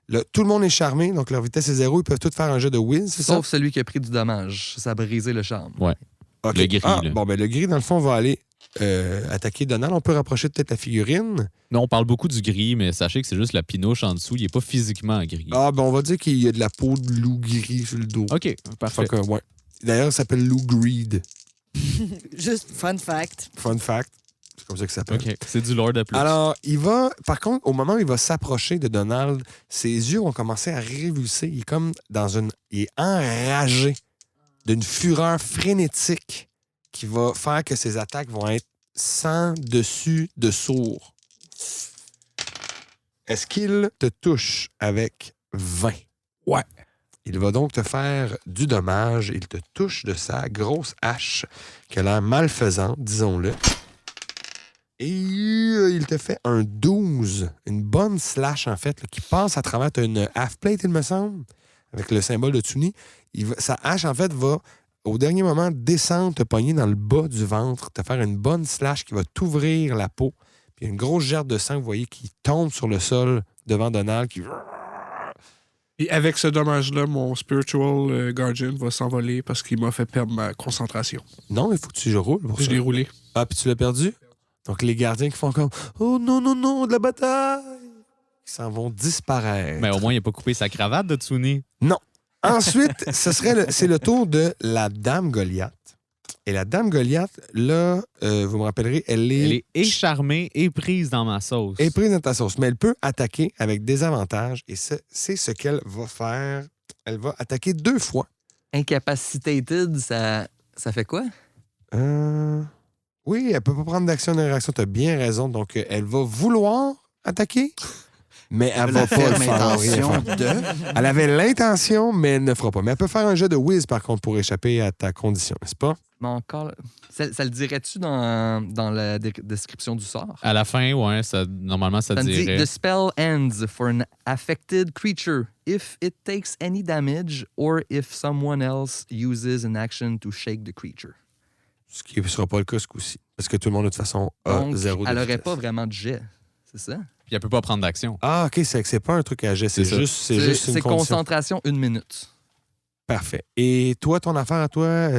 Là, tout le monde est charmé, donc leur vitesse est 0. Ils peuvent tous faire un jeu de whiz, c'est ça? Sauf celui qui a pris du dommage. Ça a brisé le charme. Ok. Le gris, là. Bon, ben le gris, dans le fond, va aller attaquer Donald. On peut rapprocher peut-être la figurine. Non, on parle beaucoup du gris, mais sachez que c'est juste la pinoche en dessous. Il n'est pas physiquement gris. Ah, ben on va dire qu'il y a de la peau de loup gris sur le dos. OK, parfait. Fait que, ouais. D'ailleurs, ça s'appelle Lou Greed. Juste fun fact. Fun fact. C'est comme ça que ça s'appelle. OK, c'est du Lord à plus. Alors, il va... Par contre, au moment où il va s'approcher de Donald, ses yeux vont commencer à révulser. Il est comme dans une... Il est enragé d'une fureur frénétique qui va faire que ses attaques vont être sans dessus de sourd. Est-ce qu'il te touche avec 20? Ouais. Il va donc te faire du dommage. Il te touche de sa grosse hache qui a l'air malfaisante, disons-le. Et il te fait un 12, une bonne slash, en fait, là, qui passe à travers une half-plate, il me semble, avec le symbole de Tsuni. Sa hache, en fait, va, au dernier moment, descendre, te pogner dans le bas du ventre, te faire une bonne slash qui va t'ouvrir la peau. Puis une grosse gerbe de sang, vous voyez, qui tombe sur le sol devant Donald, qui... Et avec ce dommage-là, mon Spiritual Guardian va s'envoler parce qu'il m'a fait perdre ma concentration. Non, il faut que tu roules pour Je ça. l'ai roulé. Ah, puis tu l'as perdu? Donc, les gardiens qui font comme « Oh non, non, non, de la bataille! » Ils s'en vont disparaître. Mais au moins, il n'a pas coupé sa cravate de Tsuni. Non. Ensuite, c'est le tour de la Dame Goliath. Et la Dame Goliath, là, vous me rappellerez, elle Elle est charmée et prise dans ma sauce. est prise dans ta sauce. Mais elle peut attaquer avec des avantages. Et c'est ce qu'elle va faire. Elle va attaquer 2 fois. Incapacitated, ça fait quoi? Oui, elle peut pas prendre d'action de réaction. Tu as bien raison. Donc, elle va vouloir attaquer, mais elle va pas le faire. intention de... Elle avait l'intention, mais elle ne fera pas. Mais elle peut faire un jet de whiz, par contre, pour échapper à ta condition, n'est-ce pas? Mais encore, ça le dirais-tu dans la description du sort? À la fin, ouais, normalement, ça Ça me dit dirait... The spell ends for an affected creature if it takes any damage or if someone else uses an action to shake the creature. Ce qui ne sera pas le cas ce coup-ci. Parce que tout le monde, de toute façon, a Donc, 0 de elle n'aurait vitesse. pas vraiment de jet, c'est ça? Puis elle peut pas prendre d'action. Ah, OK, c'est pas un truc à jet. C'est C'est ça. juste une C'est condition. concentration 1 minute. Parfait. Et toi, ton affaire à toi...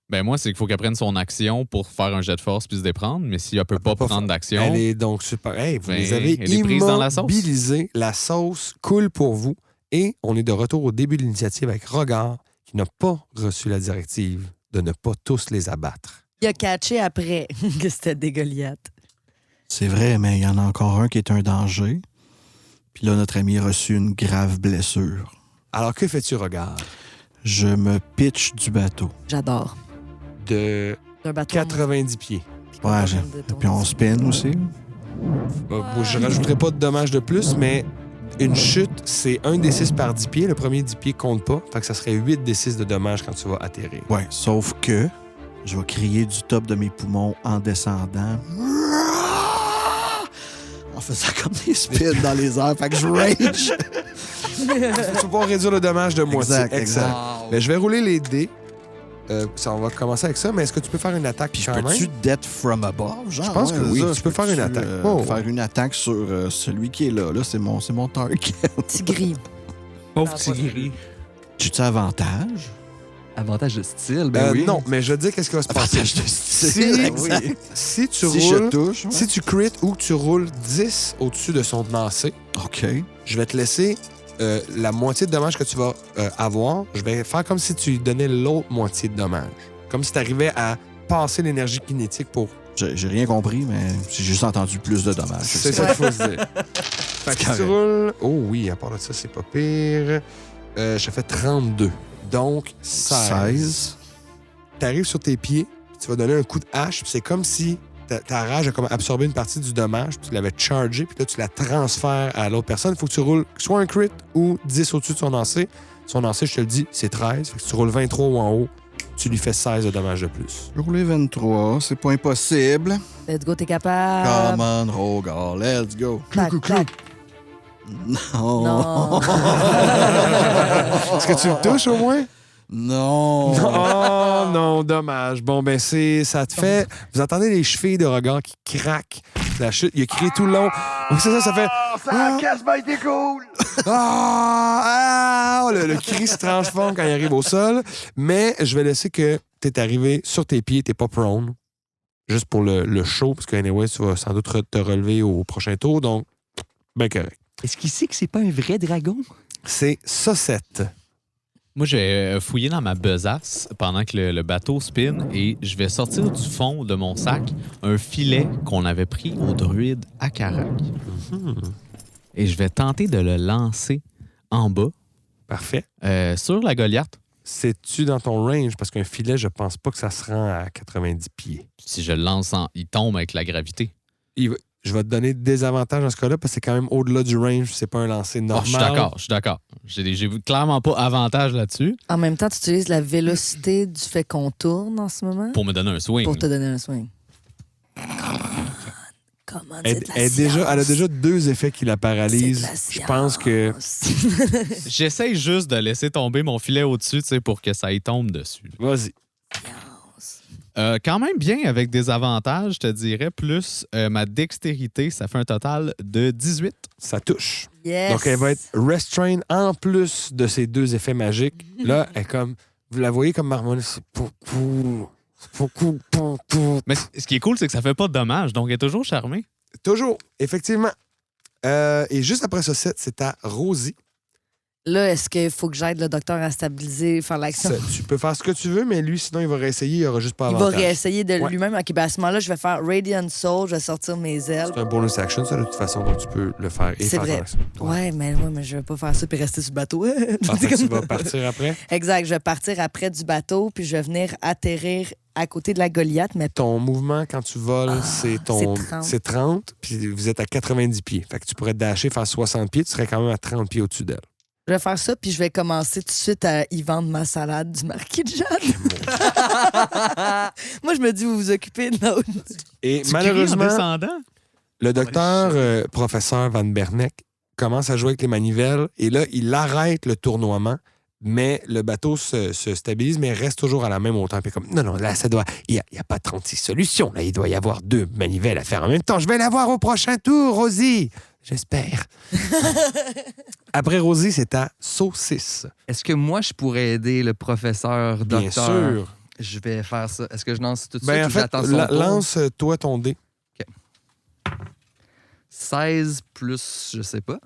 Ben moi, c'est qu'il faut qu'elle prenne son action pour faire un jet de force puis se déprendre. Mais si elle peut pas prendre d'action... Elle est donc super... Hey, vous Ben, les avez elle est prise dans la sauce. immobilisés. La sauce coule pour vous. Et on est de retour au début de l'initiative avec Rogard, qui n'a pas reçu la directive de ne pas tous les abattre. Il a catché après que c'était des Goliaths. C'est vrai, mais il y en a encore un qui est un danger. Puis là, notre ami a reçu une grave blessure. Alors, que fais-tu, Rogard? Je me pitch du bateau. J'adore. De C'est un bateau. 90 pieds. Ouais, puis on spin aussi. Je rajouterai pas de dommages de plus, mais une chute, c'est 1 des 6 par 10 pieds. Le premier 10 pieds compte pas. Fait que ça serait 8 des 6 de dommages quand tu vas atterrir. Ouais, sauf que je vais crier du top de mes poumons en descendant. En faisant comme des spins dans les airs. Fait que je rage. Tu vas pouvoir réduire le dommage de moitié. Exact, Excellent. Wow. Ben, je vais rouler les dés. on va commencer avec ça, mais est-ce que tu peux faire une attaque Puis quand peux-tu même? death from above? Genre, Je pense que oui, tu peux faire une attaque. Faire une attaque sur celui qui est là. Là, c'est mon target. Tigri. Pauvre Tigri. J'ai-tu avantage? Avantage de style, ben oui. Non, mais je veux dire qu'est-ce qui va se passer. Avantage de Si, style. si tu Si je roules, touche, ouais. si tu crit ou que tu roules 10 au-dessus de son lancer, OK. je vais te laisser la moitié de dommages que tu vas avoir. Je vais faire comme si tu lui donnais l'autre moitié de dommages. Comme si tu arrivais à passer l'énergie kinétique pour... J'ai rien compris, mais j'ai juste entendu plus de dommages. C'est ça qu'il faut se dire. Fait que si tu roules... Oh oui, à part de ça, c'est pas pire. Je fais 32. Donc, 16. Tu arrives sur tes pieds, puis tu vas donner un coup de hache, puis c'est comme si ta rage a comme absorbé une partie du dommage, puis tu l'avais chargé, puis là, tu la transfères à l'autre personne. Il faut que tu roules soit un crit ou 10 au-dessus de son lancer. Son lancer, je te le dis, c'est 13. Fait que si tu roules 23 ou en haut, tu lui fais 16 de dommages de plus. Je roulais 23, c'est pas impossible. Let's go, t'es capable. Come on, Rogar, let's go. Clac, clac. Non. Non. Est-ce que tu le touches au moins? Non. Oh non, dommage. Bon, ben ça te fait... Vous entendez les chevilles de Rogar qui craquent. La chute, il a crié tout le long. Oui, c'est ça, ça fait... Ça a quasiment été cool. Le cri se transforme quand il arrive au sol. Mais je vais laisser que tu es arrivé sur tes pieds, t'es pas prone. Juste pour le show, parce que anyway, tu vas sans doute te relever au prochain tour. Donc, ben correct. Est-ce qu'il sait que c'est pas un vrai dragon? C'est Saucette. Moi, j'ai fouillé dans ma besace pendant que le bateau spin et je vais sortir du fond de mon sac un filet qu'on avait pris au druide à Carac. Et je vais tenter de le lancer en bas Parfait. sur la Goliath. C'est-tu dans ton range? Parce qu'un filet, je pense pas que ça se rend à 90 pieds. Si je le lance, il tombe avec la gravité. Je vais te donner des avantages dans ce cas-là parce que c'est quand même au-delà du range. C'est pas un lancer normal. Je suis d'accord. J'ai clairement pas avantage là-dessus En même temps, tu utilises la vélocité du fait qu'on tourne en ce moment pour me donner un swing. pour te donner un swing. Comment c'est de la Elle a déjà 2 effets qui la paralysent. C'est de la Je pense que... J'essaye juste de laisser tomber mon filet au-dessus, tu sais, pour que ça y tombe dessus. Vas-y. Quand même bien avec des avantages, je te dirais, plus ma dextérité, ça fait un total de 18. Ça touche. Yes. Donc, elle va être restrain en plus de ces 2 effets magiques. Là, elle est comme... Vous la voyez comme marmonner. C'est Mais ce qui est cool, c'est que ça fait pas de dommages, donc elle est toujours charmée. Toujours, effectivement. Et juste après ça, c'est à Rosie. Là, est-ce qu'il faut que j'aide le docteur à stabiliser, faire l'action? Tu peux faire ce que tu veux, mais lui, sinon, il va réessayer. Il aura juste pas Il va avantage. réessayer de Ouais. lui-même. OK, ben à ce moment-là, je vais faire Radiant Soul, je vais sortir mes ailes. C'est un bonus action, ça, de toute façon, donc tu peux le faire et C'est faire vrai. ton action. Ouais, mais je vais pas faire ça puis rester sur le bateau. En fait, tu vas partir après. Exact, je vais partir après du bateau puis je vais venir atterrir à côté de la Goliath, mais Ton mouvement, quand tu voles, c'est 30. c'est 30, puis vous êtes à 90 pieds. Fait que tu pourrais dasher, faire 60 pieds, tu serais quand même à 30 pieds au-dessus d'elle. je vais faire ça puis je vais commencer tout de suite à y vendre ma salade du marquis de Jade. Moi, je me dis, vous vous occupez de l'autre. Et Tu malheureusement, cries en descendant? le docteur, professeur Van Berneck, commence à jouer avec les manivelles et là, il arrête le tournoiement, mais le bateau se stabilise, mais reste toujours à la même hauteur. Puis comme, non, là, ça doit... Il n'y a pas 36 solutions. Là, il doit y avoir 2 manivelles à faire en même temps. Je vais l'avoir au prochain tour, Rosie. J'espère. Après Rosie, c'est à Saucisse. Est-ce que moi, je pourrais aider le professeur Bien docteur? sûr. Je vais faire ça. Est-ce que je lance tout de Ben, en suite ou fait, j'attends son tour? lance-toi ton dé. 16 plus, je sais pas.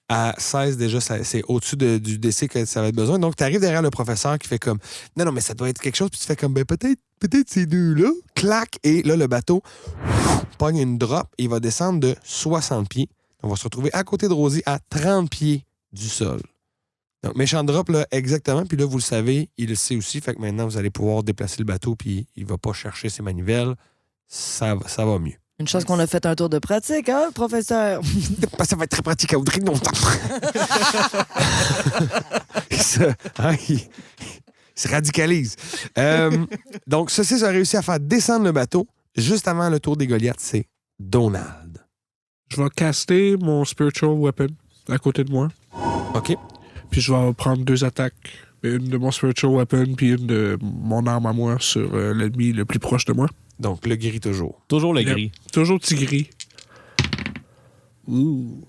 À 16, déjà, c'est au-dessus du DC que ça va être besoin. Donc, tu arrives derrière le professeur qui fait comme non, mais ça doit être quelque chose. Puis tu fais comme ben peut-être ces 2-là. Clac. Et là, le bateau pogne une drop et il va descendre de 60 pieds. On va se retrouver à côté de Rosie à 30 pieds du sol. Donc, méchant drop, là, exactement. Puis là, vous le savez, il le sait aussi. Fait que maintenant, vous allez pouvoir déplacer le bateau puis il va pas chercher ses manivelles. Ça va mieux. Une chose qu'on a fait un tour de pratique, hein, professeur? Ça va être très pratique à Audrey longtemps. Il se radicalise. Donc, ceci a réussi à faire descendre le bateau. Juste avant le tour des Goliaths, c'est Donald. Je vais caster mon Spiritual Weapon à côté de moi. OK. Puis je vais prendre 2 attaques Une de mon spiritual weapon, puis une de mon arme à moi sur l'ennemi le plus proche de moi. Donc, le gris toujours. Toujours le Yep. gris. Toujours petit gris. Ouh.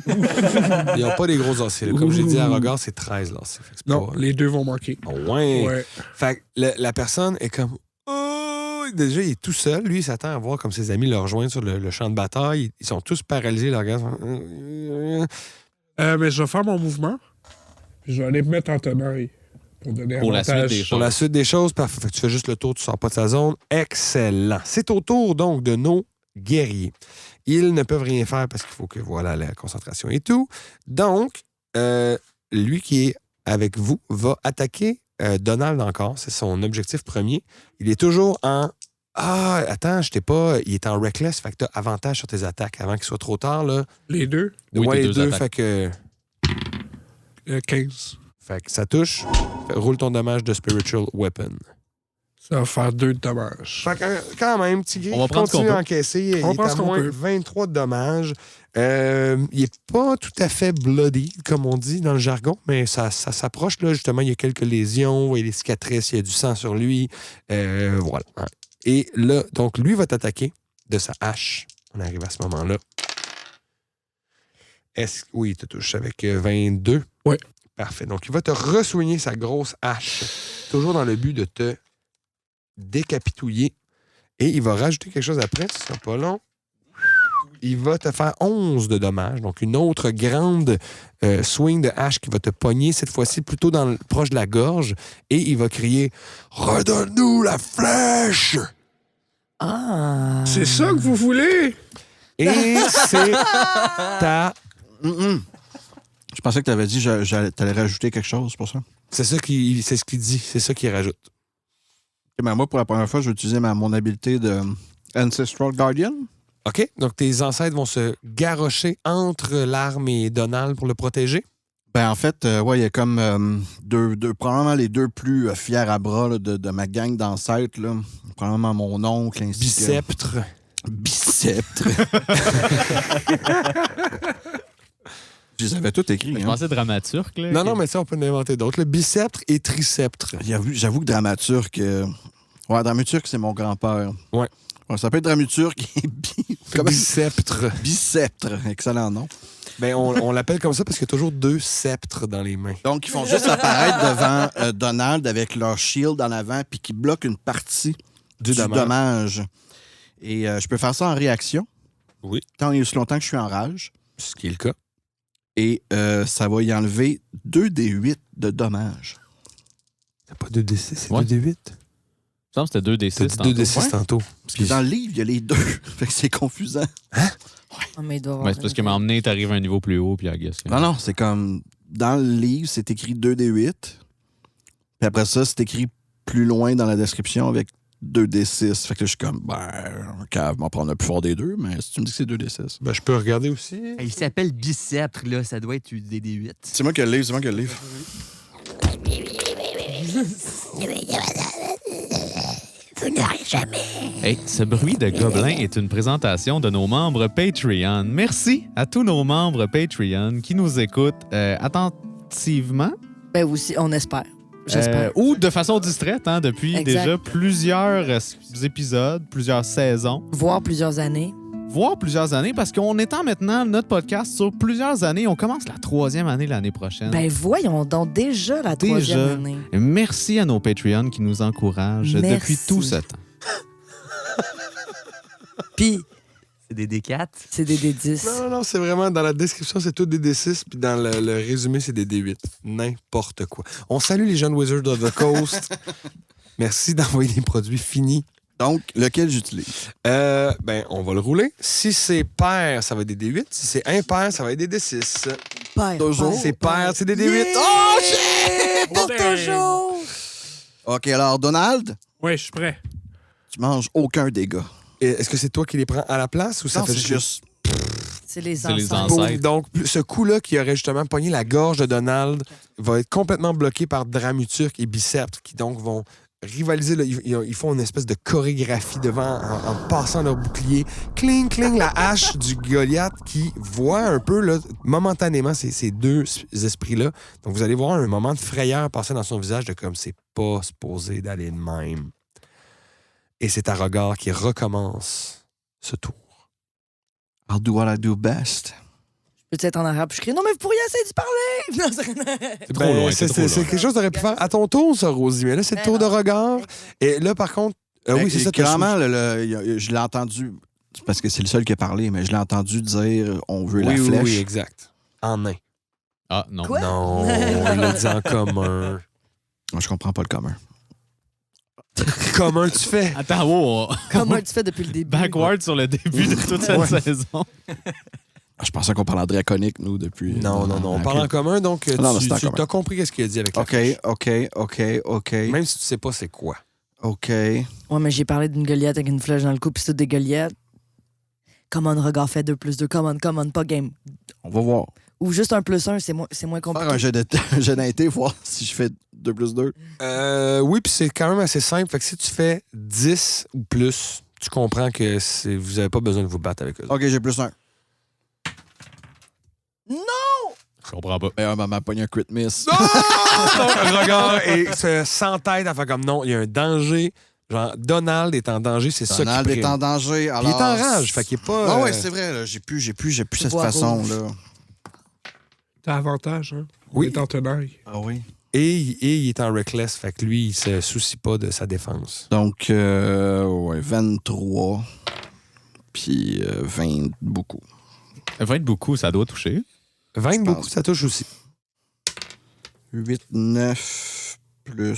Ils n'ont pas des gros lacets. Là. Comme j'ai dit à Regard, c'est 13 lacets. Fait que c'est Non, pas- les deux vont manquer. Ah ouais. Ouais. Fait que la personne est comme... Oh! Déjà, il est tout seul. Lui, il s'attend à voir comme ses amis le rejoindre sur le champ de bataille. Ils sont tous paralysés. Leur gars. Mais je vais faire mon mouvement. Puis je vais aller me mettre en tenaille. Pour donner Pour la avantage. suite des Pour la suite des choses, parfait. Fait que tu fais juste le tour, tu sors pas de sa zone. Excellent. C'est au tour, donc, de nos guerriers. Ils ne peuvent rien faire parce qu'il faut que, voilà, la concentration et tout. Donc, lui qui est avec vous va attaquer Donald encore. C'est son objectif premier. Il est toujours en... Ah, attends, je t'ai pas... Il est en reckless, fait que t'as avantage sur tes attaques avant qu'il soit trop tard, là. Les deux, Oui, Ouais, tes les deux deux, attaques. fait que... 15. Fait que ça touche. Roule ton dommage de Spiritual Weapon. Ça va faire 2 de dommages. Fait que, quand même, Tigri On va prendre ce continue qu'on à peut. encaisser. On va Il est prendre à ce qu'on moins peut. 23 de dommages. Il est pas tout à fait bloody, comme on dit dans le jargon, mais ça s'approche. Là, justement, il y a quelques lésions, il y a des cicatrices, il y a du sang sur lui. Voilà. Et là, donc, lui va t'attaquer de sa hache. On arrive à ce moment-là. Oui, il te touche avec 22. Oui. Parfait. Donc, il va te ressoigner sa grosse hache, toujours dans le but de te décapitouiller. Et il va rajouter quelque chose après, ce sera pas long. Il va te faire 11 de dommages. Donc, une autre grande swing de hache qui va te pogner, cette fois-ci plutôt proche de la gorge. Et il va crier « Redonne-nous la flèche! Ah. C'est ça que vous voulez? » Et c'est ta... Je pensais que tu avais dit que tu allais rajouter quelque chose pour ça. C'est ce qu'il dit. C'est ça qu'il rajoute. Et ben moi, pour la première fois, je vais utiliser mon habileté de Ancestral Guardian. OK? Donc, tes ancêtres vont se garrocher entre l'arme et Donald pour le protéger. Ben en fait, ouais, il y a comme probablement les deux plus fiers à bras là, de ma gang d'ancêtres. Là. Probablement mon oncle, ainsi que... Biceptre. Biceptre. Je les avais tous écrits. Je Hein. pensais dramaturge, là. Non, mais ça, on peut en inventer d'autres. Le biceptre et triceptre. J'avoue que Dramaturge... Ouais, Dramaturge, c'est mon grand-père. Ouais. Ça peut être Dramaturge et Biceptre. Biceptre. Excellent nom. Ben, on l'appelle comme ça parce qu'il y a toujours 2 sceptres dans les mains. Donc, ils font juste apparaître devant Donald avec leur shield en avant puis qui bloquent une partie du dommage. Et je peux faire ça en réaction. Oui. Tant et aussi longtemps que je suis en rage. Ce qui est le cas. Et ça va y enlever 2 des 8 de dommages. T'as pas 2d6, c'est Ouais. 2d8. Il me semble que c'était 2d6. T'as 2d6 Ouais. tantôt. Parce que dans le livre, il y a les 2. Fait que c'est confusant. Ah, mais il doit avoir Ouais, c'est parce que m'emmener, t'arrives à un niveau plus haut, puis I guess. Non, c'est comme... Dans le livre, c'est écrit 2 des 8. Puis après ça, c'est écrit plus loin dans la description avec 2 des 6. Fait que là, je suis comme, un cave, m'en prendre le plus fort des deux, mais si tu me dis que c'est 2 des 6. Ben, je peux regarder aussi. Il s'appelle Biceptre, là. Ça doit être des D8. C'est moi qui ai le livre, Vous n'aurez jamais. Hey, ce bruit de gobelin est une présentation de nos membres Patreon. Merci à tous nos membres Patreon qui nous écoutent attentivement. Ben aussi, on espère. J'espère. Ou de façon distraite, hein, depuis Exact. déjà plusieurs épisodes, plusieurs saisons, Voir plusieurs années. voire plusieurs années, parce qu'on étend maintenant notre podcast sur plusieurs années. On commence la 3e année l'année prochaine. Ben voyons donc, déjà la Déjà. 3e année. Et merci à nos Patreons qui nous encouragent Merci. depuis tout ce temps. Puis, C'est des D4. c'est des D10. Non, c'est vraiment dans la description, c'est tout des D6, puis dans le résumé, c'est des D8. N'importe quoi. On salue les jeunes Wizards of the Coast. Merci d'envoyer des produits finis. Donc, lequel j'utilise? Ben, on va le rouler. Si c'est pair, ça va être des D8. Si c'est impair, ça va être des D6. Père, Toujours. C'est pair, c'est des D8. Yeah! Oh, shit! Pour Ben. toujours! OK, alors, Donald, Ouais, je suis prêt. tu manges aucun dégât. Et est-ce que c'est toi qui les prends à la place ou ça Non, fait c'est juste... C'est les C'est les ancêtres. ancêtres. Donc, ce coup-là qui aurait justement pogné la gorge de Donald va être complètement bloqué par Dramaturge et Biceptre qui donc vont rivaliser. Là. Ils font une espèce de chorégraphie devant en passant leur bouclier. Cling, cling, la hache du Goliath qui voit un peu là, momentanément ces deux esprits-là. Donc, vous allez voir un moment de frayeur passer dans son visage de comme c'est pas supposé d'aller de même. Et c'est à regard qui recommence ce tour. I'll do what I do best. Peut-être être en arabe, je crie non, mais vous pourriez essayer de parler. Non, c'est- Trop loin, c'est trop loin. C'est quelque chose que tu aurais pu faire à ton tour, ça, Rosie. Mais là, c'est le tour de regard. Et là, par contre, oui, c'est ça. Clairement, je l'ai entendu, c'est parce que c'est le seul qui a parlé, mais je l'ai entendu dire on veut la flèche. Oui, exact. En nain. Ah, non. Quoi? Non, on l'a dit en commun. Moi, je comprends pas le commun. Commun, tu fais. Attends, wow, Comment tu fais depuis le début? backward sur le début de toute cette saison. Je pensais qu'on parlait en draconique, nous, depuis... Non. On Ok. parle en commun, donc Non, c'est en tu commun. as compris ce qu'il a dit avec la OK, flèche. OK. Même si tu sais pas c'est quoi. OK. Ouais, mais j'ai parlé d'une Goliath avec une flèche dans le cou, puis c'est toutes des Goliaths. Comment un regard fait 2 + 2? Comment, pas game. On va voir. Ou juste 1 + 1, c'est moins Faire un compliqué. jeu d'inté, voir si je fais 2 + 2. Oui, puis c'est quand même assez simple. Fait que si tu fais 10 ou plus, tu comprends que vous n'avez pas besoin de vous battre avec eux. OK, j'ai +1. Je comprends pas. Mais maman pogne un crit miss. Donc, regard et sans tête, à faire comme non, il y a un danger. Genre, Donald est en danger, c'est ça qui Donald est prime. en danger. Puis il est Alors... en rage, fait qu'il est pas... Ah ouais, c'est vrai, là, j'ai plus cette Voix façon, rouge. là. T'as avantage, hein? Oui. Il est en tenaille. Ah oui. Et il est en reckless, fait que lui, il se soucie pas de sa défense. Donc, ouais, 23. Puis 20 beaucoup. 20 beaucoup, ça doit toucher. 20 Je beaucoup, pense. ça touche aussi. 8, 9, plus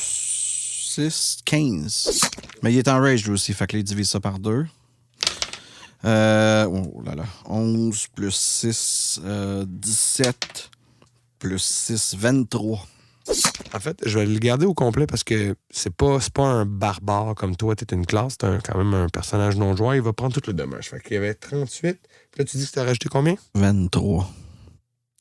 6, 15. Mais il est en rage, lui aussi, fait que là, il divise ça par 2. Oh là là. 11 plus 6, 17 plus 6, 23. En fait, je vais le garder au complet parce que c'est pas un barbare comme toi, t'es une classe, t'es quand même un personnage non-joueur, il va prendre tout le dommage. Fait qu'il y avait 38. Puis là, tu dis que t'as rajouté combien? 23.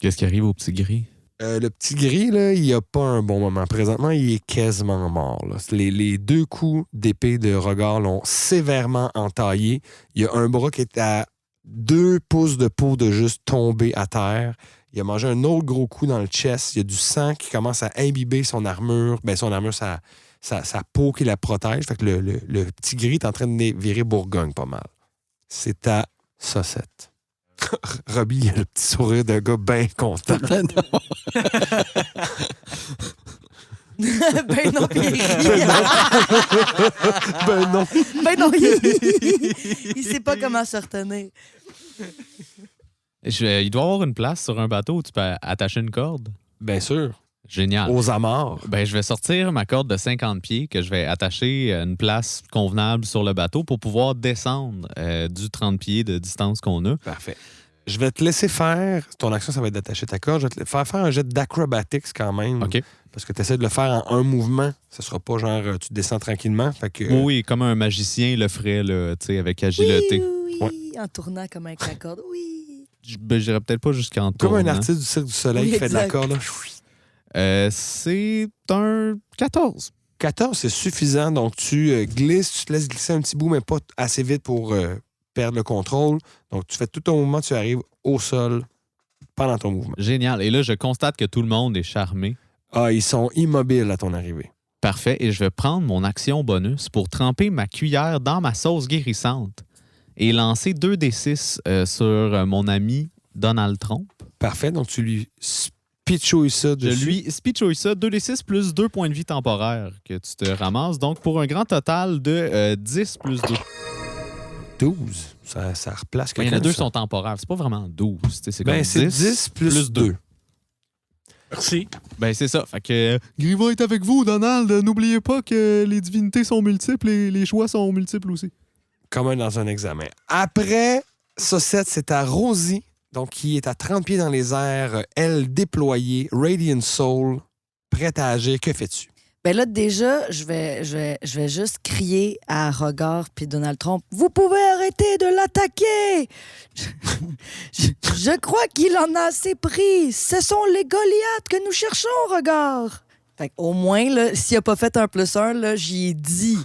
Qu'est-ce qui arrive au petit gris? Le petit gris, là, il a pas un bon moment. Présentement, il est quasiment mort. Là. Les 2 coups d'épée de regard l'ont sévèrement entaillé. Il y a un bras qui est à 2 pouces de peau de juste tomber à terre. Il a mangé un autre gros coup dans le chest. Il y a du sang qui commence à imbiber son armure. Ben, son armure, sa peau qui la protège. Fait que le petit gris est en train de virer Bourgogne pas mal. C'est à Saucette. Robbie, il a le petit sourire d'un gars bien content. Ben non, puis il rit. Ben non. Ben non, il sait pas comment se retenir. Il doit y avoir une place sur un bateau où tu peux attacher une corde. Bien sûr. Génial. Aux amarres. Ben, je vais sortir ma corde de 50 pieds que je vais attacher à une place convenable sur le bateau pour pouvoir descendre du 30 pieds de distance qu'on a. Parfait. Je vais te laisser faire. Ton action, ça va être d'attacher ta corde. Je vais te faire un jet d'acrobatics quand même. OK. Parce que tu essaies de le faire en un mouvement. Ce sera pas genre tu descends tranquillement. Fait que, Oui, comme un magicien le ferait, là, tu sais, avec agilité. Oui, en tournant comme avec la corde. Oui. Ben, j'irais peut-être pas jusqu'en comme tournant. un artiste du Cirque du Soleil Oui, qui fait de la exact. corde. Là. C'est un 14. 14, c'est suffisant. Donc, tu glisses, tu te laisses glisser un petit bout, mais pas assez vite pour perdre le contrôle. Donc, tu fais tout ton mouvement, tu arrives au sol pendant ton mouvement. Génial. Et là, je constate que tout le monde est charmé. Ah, ils sont immobiles à ton arrivée. Parfait. Et je vais prendre mon action bonus pour tremper ma cuillère dans ma sauce guérissante et lancer 2d6 sur mon ami Donald Trump. Parfait. Donc, tu lui pitchouilles ça Je dessus. lui speechouille ça, 2d6 plus 2 points de vie temporaires que tu te ramasses. Donc, pour un grand total de 10 plus 2. 12. Ça replace Il y quelqu'un. en a 2 ça. sont temporaires. C'est pas vraiment 12. C'est comme Ben, c'est 10 plus 2. Merci. Ben, c'est ça. Fait que Griva est avec vous, Donald. N'oubliez pas que les divinités sont multiples et les choix sont multiples aussi. Comme dans un examen. Après, Saucette, c'est à Rosie, donc qui est à 30 pieds dans les airs, elle déployée, Radiant Soul, prête à agir. Que fais-tu? Ben là, déjà, je vais juste crier à Rogard puis Donald Trump. Vous pouvez arrêter de l'attaquer! Je crois qu'il en a assez pris. Ce sont les Goliaths que nous cherchons, Rogard. Fait au moins, là, s'il a pas fait un +1, là, j'y ai dit,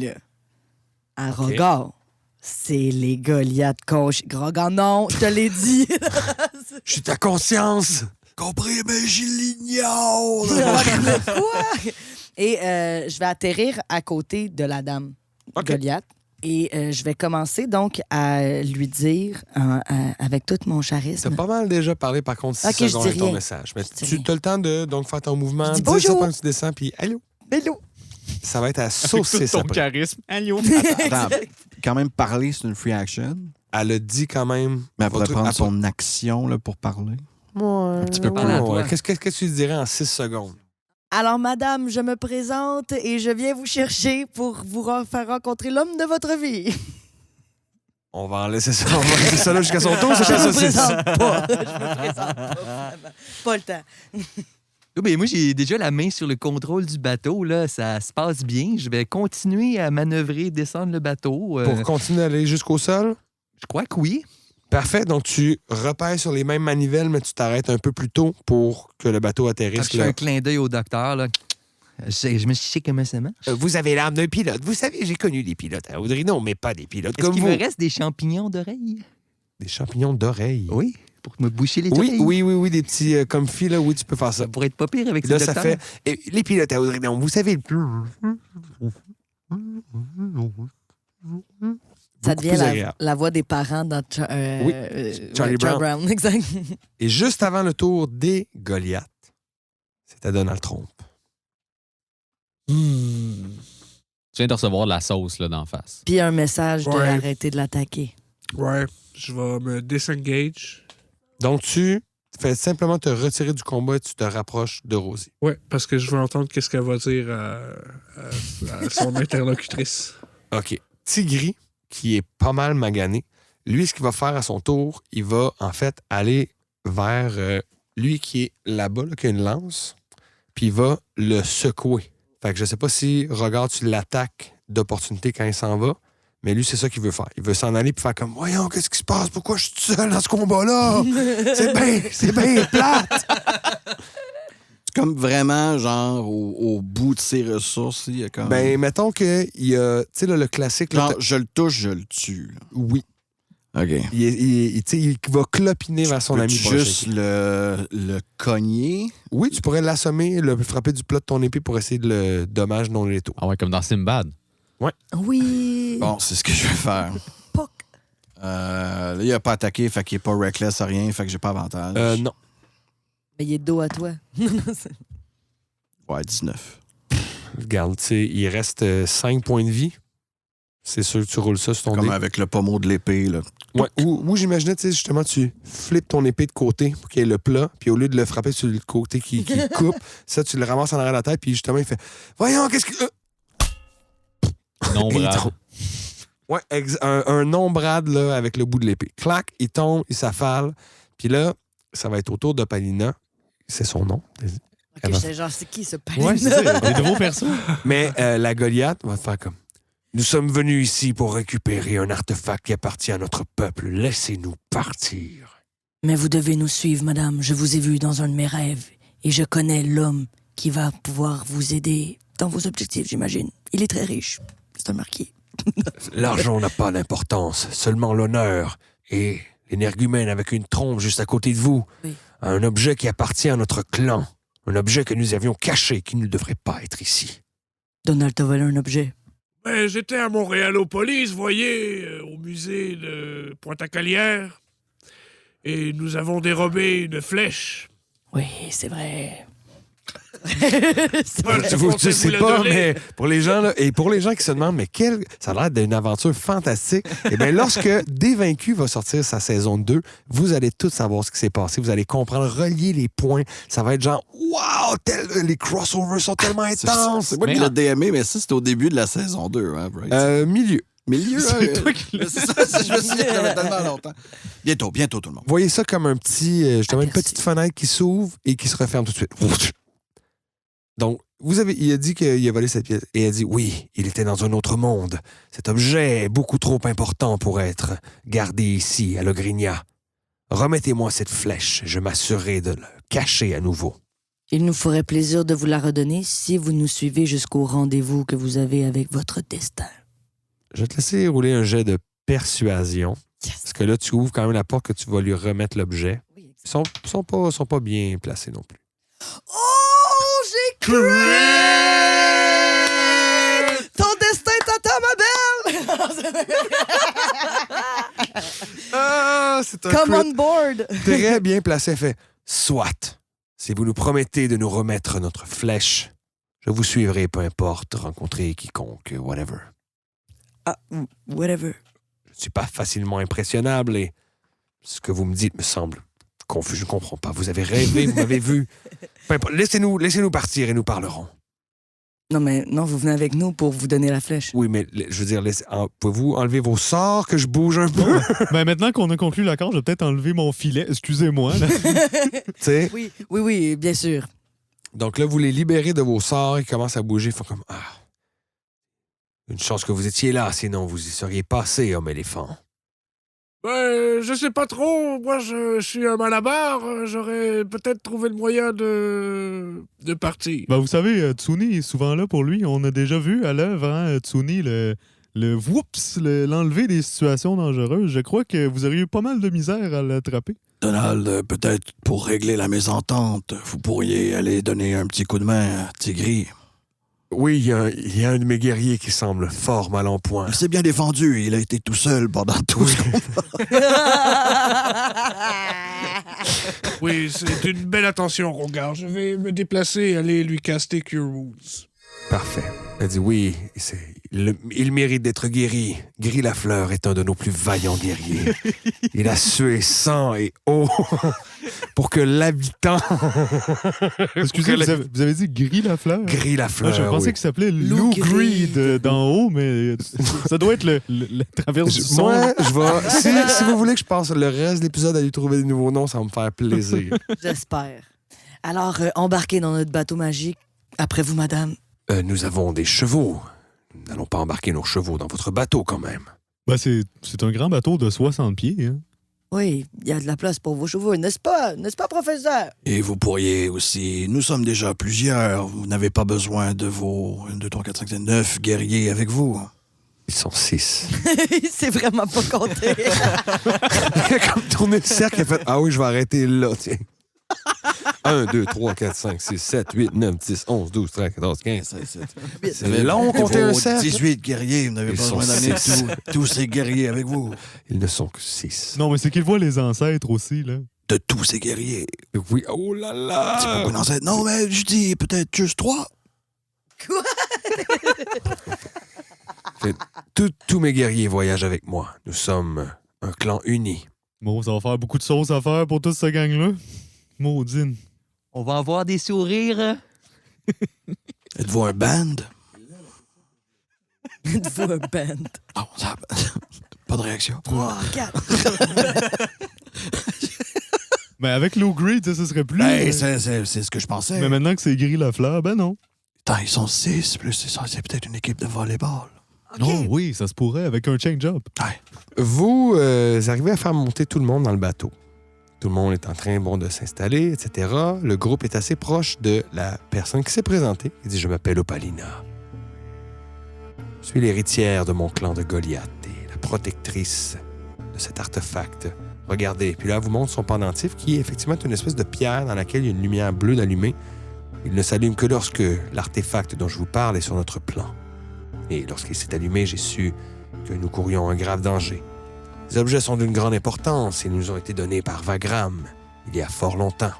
là, à Rogard, c'est les Goliaths coach. Rogard, non, je te l'ai dit. Je suis ta conscience. Compris, mais je l'ignore. Quoi? Et je vais atterrir à côté de la dame Goliath. Et je vais commencer donc à lui dire, avec tout mon charisme... T'as pas mal déjà parlé, par contre, 6 Ok, je secondes dis avec ton rien. message. Mais Je dis tu as le temps de donc, faire ton mouvement. Je dis 10 ça bonjour. pendant que tu descends, puis allô. Hello. Ça va être à Avec saucer tout ton après. charisme. Allô? Attends, quand même parler, c'est une free action. Elle a dit quand même... Mais elle pourrait votre- prendre elle- son action là, pour parler. Un petit peu parler à toi. Qu'est-ce que tu dirais en 6 secondes? Alors, madame, je me présente et je viens vous chercher pour vous faire rencontrer l'homme de votre vie. On va en laisser ça. On va laisser ça là jusqu'à son tour. Je C'est me ça, présente pas. Je me présente pas, vraiment. Pas le temps. Oui, ben, moi, j'ai déjà la main sur le contrôle du bateau. Là. Ça se passe bien. Je vais continuer à manœuvrer, descendre le bateau. Pour continuer à aller jusqu'au sol? Je crois que oui. Parfait. Donc, tu repères sur les mêmes manivelles, mais tu t'arrêtes un peu plus tôt pour que le bateau Quand atterrisse. je fais Là. un clin d'œil au docteur, là, je me sais comment ça marche. Vous avez l'âme d'un pilote. Vous savez, j'ai connu des pilotes à Audrino, mais pas des pilotes Est-ce comme qu'il vous. me reste des champignons d'oreilles? Des champignons d'oreilles. Oui, pour me boucher les Oui, oreilles. oui, des petits comfits, là. Oui, tu peux faire ça. Ça pourrait être pas pire avec ce Là, docteur. ça fait... Et les pilotes à Audrino, vous savez... Ça Beaucoup devient plus la, agréable. la voix des parents dans Oui, Charlie Brown. Exact. Et juste avant le tour des Goliaths, c'est à Donald Trump. Tu viens de recevoir de la sauce là d'en face. Puis un message de Ouais. arrêter de l'attaquer. Ouais, je vais me disengage. Donc, tu fais simplement te retirer du combat et tu te rapproches de Rosie. Ouais, parce que je veux entendre qu'est-ce qu'elle va dire à son interlocutrice. OK. Tigri, qui est pas mal magané, lui, ce qu'il va faire à son tour, il va en fait aller vers lui qui est là-bas, là, qui a une lance, puis il va le secouer. Fait que je sais pas si, regarde, tu l'attaques d'opportunité quand il s'en va, mais lui, c'est ça qu'il veut faire. Il veut s'en aller puis faire comme, voyons, qu'est-ce qui se passe? Pourquoi je suis tout seul dans ce combat-là? C'est bien plate! C'est comme vraiment, genre, au bout de ses ressources. Il y a comme... Ben, mettons qu'il y a, tu sais, là, le classique... là, genre, je le touche, je le tue. Là. oui. OK. Tu sais, il va clopiner vers son ami. Peux-tu juste le cogner. Oui, tu pourrais l'assommer, le frapper du plat de ton épée pour essayer de le dommage non létaux. Ah ouais, comme dans Simbad. Oui. Bon, c'est ce que je vais faire. Poc. Là, il a pas attaqué, fait qu'il est pas reckless à rien, fait que j'ai pas avantage. Non. Mais il est dos à toi. Ouais, 19. Regarde, tu sais, il reste 5 points de vie. C'est sûr que tu roules ça sur ton Comme dé. avec le pommeau de l'épée, là. Ouais, ou j'imaginais, tu sais, justement, tu flippes ton épée de côté pour qu'il y ait le plat, puis au lieu de le frapper sur le côté qui coupe, ça, tu le ramasses en arrière de la tête, puis justement, il fait « Voyons, qu'est-ce que... Non, Et il bravo. tombe. Ouais, un ombrade, là, avec le bout de l'épée. Clac, il tombe, il s'affale, puis là, ça va être au tour de Palina. C'est son nom. Ok, je sais, genre, c'est qui ce palais? Ouais, c'est ça. Des nouveaux persos. Mais la Goliath va faire comme... Nous sommes venus ici pour récupérer un artefact qui appartient à notre peuple. Laissez-nous partir. Mais vous devez nous suivre, madame. Je vous ai vu dans un de mes rêves. Et je connais l'homme qui va pouvoir vous aider dans vos objectifs, j'imagine. Il est très riche. C'est un marquis. L'argent n'a pas d'importance, seulement l'honneur. Et l'énergumène avec une trompe juste à côté de vous. Oui. Un objet qui appartient à notre clan. Un objet que nous avions caché, qui ne devrait pas être ici. Donald t'a volé un objet. Ben, j'étais à Montréalopolis, voyez, au musée de Pointe-à-Calière. Et nous avons dérobé une flèche. Oui, c'est vrai. Tu sais pas, mais pour les gens, là, et pour les gens qui se demandent, mais ça a l'air d'une aventure fantastique. Et bien, lorsque Dévaincu va sortir sa saison 2, vous allez tous savoir ce qui s'est passé. Vous allez comprendre, relier les points. Ça va être genre, wow, les crossovers sont tellement intenses. C'est moi qui l'ai DMé, mais ça, c'était au début de la saison 2, hein, Bryce? Milieu. Milieu, C'est hein? toi qui l'as- C'est ça, je me souviens, ça fait tellement longtemps. Bientôt, tout le monde. Voyez ça comme un petit, justement, une Aperçu. petite fenêtre qui s'ouvre et qui se referme tout de suite. Donc, il a dit qu'il a volé cette pièce. Et il a dit, oui, il était dans un autre monde. Cet objet est beaucoup trop important pour être gardé ici, à Logrinia. Remettez-moi cette flèche. Je m'assurerai de le cacher à nouveau. Il nous ferait plaisir de vous la redonner si vous nous suivez jusqu'au rendez-vous que vous avez avec votre destin. Je vais te laisser rouler un jet de persuasion. Yes! Parce que là, tu ouvres quand même la porte que tu vas lui remettre l'objet. Oui, Ils sont pas bien placés non plus. oh, j'ai cru! Ton destin t'attend, ma belle! Ah, c'est un Come crit on board! très bien placé. Fait, soit, si vous nous promettez de nous remettre notre flèche, je vous suivrai, peu importe, rencontrer quiconque, whatever. Ah, whatever. Je ne suis pas facilement impressionnable et ce que vous me dites me semble confus. Je ne comprends pas. Vous avez rêvé, vous m'avez vu. Peu importe. Laissez-nous partir et nous parlerons. Non, mais non, vous venez avec nous pour vous donner la flèche. Oui, mais je veux dire, pouvez-vous enlever vos sorts que je bouge un peu? Ben maintenant qu'on a conclu l'accord, je vais peut-être enlever mon filet. Excusez-moi. Là. Tu sais? Oui, bien sûr. Donc là, vous les libérez de vos sorts, ils commencent à bouger. Ils font comme, une chance que vous étiez là, sinon vous y seriez passé, homme éléphant. Ben, je sais pas trop. Moi, je suis un malabar. J'aurais peut-être trouvé le moyen de partir. Ben, vous savez, Tsuni est souvent là pour lui. On a déjà vu à l'œuvre, hein, Tsuni, l'enlever des situations dangereuses. Je crois que vous auriez eu pas mal de misère à l'attraper. Donald, peut-être pour régler la mésentente, vous pourriez aller donner un petit coup de main à Tigri. Oui, il y a un de mes guerriers qui semble fort mal en point. Il s'est bien défendu. Il a été tout seul pendant tout ce Oui, c'est une belle attention, Rongar. Je vais me déplacer et aller lui caster Cure Wounds. Parfait. Elle dit oui, il mérite d'être guéri. Gris Lafleur est un de nos plus vaillants guerriers. Il a sué sang et eau pour que l'habitant... Excusez, vous avez dit Gris Lafleur? Gris Lafleur, Je pensais oui. qu'il s'appelait Lou Greed d'en haut, mais ça doit être le traverse du son. Moi, je vais... si vous voulez que je passe le reste de l'épisode à lui trouver des nouveaux noms, ça va me faire plaisir. J'espère. Alors, embarquez dans notre bateau magique. Après vous, madame. Nous avons des chevaux. Nous n'allons pas embarquer nos chevaux dans votre bateau, quand même. Ben, c'est un grand bateau de 60 pieds. Hein. Oui, il y a de la place pour vos chevaux, n'est-ce pas? N'est-ce pas, professeur? Et vous pourriez aussi... Nous sommes déjà plusieurs. Vous n'avez pas besoin de vos 1, 2, 3, 4, 5, 6, 9 guerriers avec vous. Ils sont 6. C'est vraiment pas compté. Il a comme tourné le cercle et fait « Ah oui, je vais arrêter là, tiens. » 1, 2, 3, 4, 5, 6, 7, 8, 9, 10, 11, 12, 13, 14, 15. C'est long, compter un cercle. 18 guerriers. Vous n'avez Ils pas sont besoin d'amener 6. tous ces guerriers avec vous. Ils ne sont que 6. Non, mais c'est qu'il voit les ancêtres aussi, là. De tous ces guerriers. Oui, oh là C'est là! beaucoup d'ancêtres. Non, mais je dis peut-être juste 3. Tous mes guerriers voyagent avec moi. Nous sommes un clan uni. Bon, ça va faire beaucoup de sauce à faire pour toute cette gang-là. Maudine. On va avoir des sourires. Êtes-vous un band? Êtes-vous un band? Non, ça... pas de réaction. 3, 4. Mais avec Lou Greed, ça serait plus... Ben, c'est ce que je pensais. Mais maintenant que c'est Gris Lafleur, ben non. Attends, ils sont 6, plus c'est peut-être une équipe de volleyball. Non, oui, ça se pourrait avec un change-up. Ouais. Vous arrivez à faire monter tout le monde dans le bateau. Tout le monde est en train de s'installer, etc. Le groupe est assez proche de la personne qui s'est présentée. Il dit « Je m'appelle Opalina. Je suis l'héritière de mon clan de Goliath et la protectrice de cet artefact. Regardez. » Puis là, elle vous montre son pendentif qui est effectivement une espèce de pierre dans laquelle il y a une lumière bleue allumée. Il ne s'allume que lorsque l'artefact dont je vous parle est sur notre plan. Et lorsqu'il s'est allumé, j'ai su que nous courions un grave danger. Ces objets sont d'une grande importance et nous ont été donnés par Vagram il y a fort longtemps.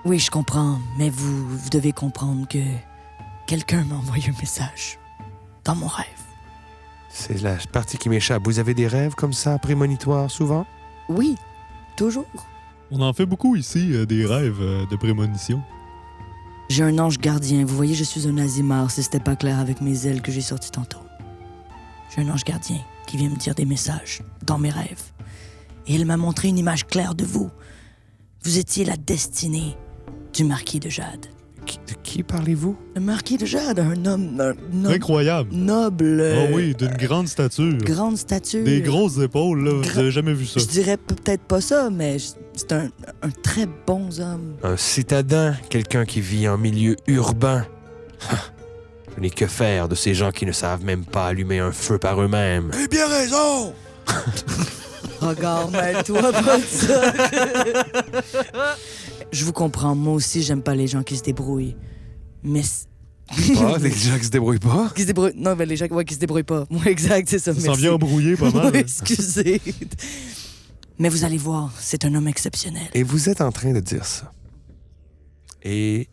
Oui, je comprends, mais vous devez comprendre que quelqu'un m'a envoyé un message dans mon rêve. C'est la partie qui m'échappe. Vous avez des rêves comme ça, prémonitoires, souvent? Oui, toujours. On en fait beaucoup ici, des rêves de prémonition. J'ai un ange gardien. Vous voyez, je suis un Azimar, si c'était pas clair avec mes ailes que j'ai sorties tantôt. J'ai un ange gardien qui vient me dire des messages dans mes rêves. Et il m'a montré une image claire de vous. Vous étiez la destinée du marquis de Jade. qui parlez-vous? Le marquis de Jade, un homme Incroyable. noble. Ah oui, d'une grande stature. Grande stature. Des grosses épaules, là. Vous avez jamais vu ça. Je dirais peut-être pas ça, mais c'est un très bon homme. Un citadin, quelqu'un qui vit en milieu urbain. Je n'ai que faire de ces gens qui ne savent même pas allumer un feu par eux-mêmes. Eh bien raison! Regarde, mêle-toi pas de ça. Je vous comprends. Moi aussi, j'aime pas les gens qui se débrouillent. Mais... Ah, des gens qui se débrouillent pas? Qui se débrouillent... Non, mais les gens qui se débrouillent pas. Moi, exact, c'est ça. Ça s'en merci. vient embrouiller pas mal. Oui, excusez. Mais vous allez voir, c'est un homme exceptionnel. Et vous êtes en train de dire ça. Et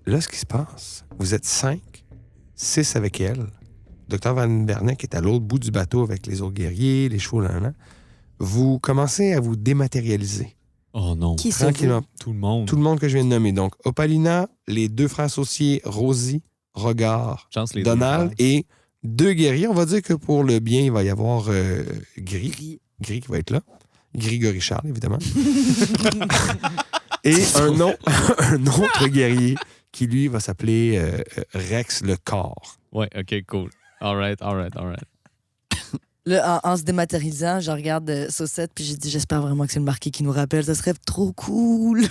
là, ce qui se passe, vous êtes 5, 6 avec elle. Dr. Van Berneck est à l'autre bout du bateau avec les autres guerriers, les chevaux, là. Vous commencez à vous dématérialiser. Oh non. Qui c'est Tranquillement. Tout le monde. Tout le monde que je viens de nommer. Donc, Opalina, les 2 frères associés, Rosie, Regard, Chance les Donald deux frères. et 2 guerriers. On va dire que pour le bien, il va y avoir Gris. Gris qui va être là. Grégory Charles, évidemment. Et un autre guerrier qui, lui, va s'appeler Rex le Corps. Ouais, OK, cool. All right. Là, en se dématérialisant, je regarde Saucette, puis j'ai dit, j'espère vraiment que c'est le marquis qui nous rappelle. Ça serait trop cool.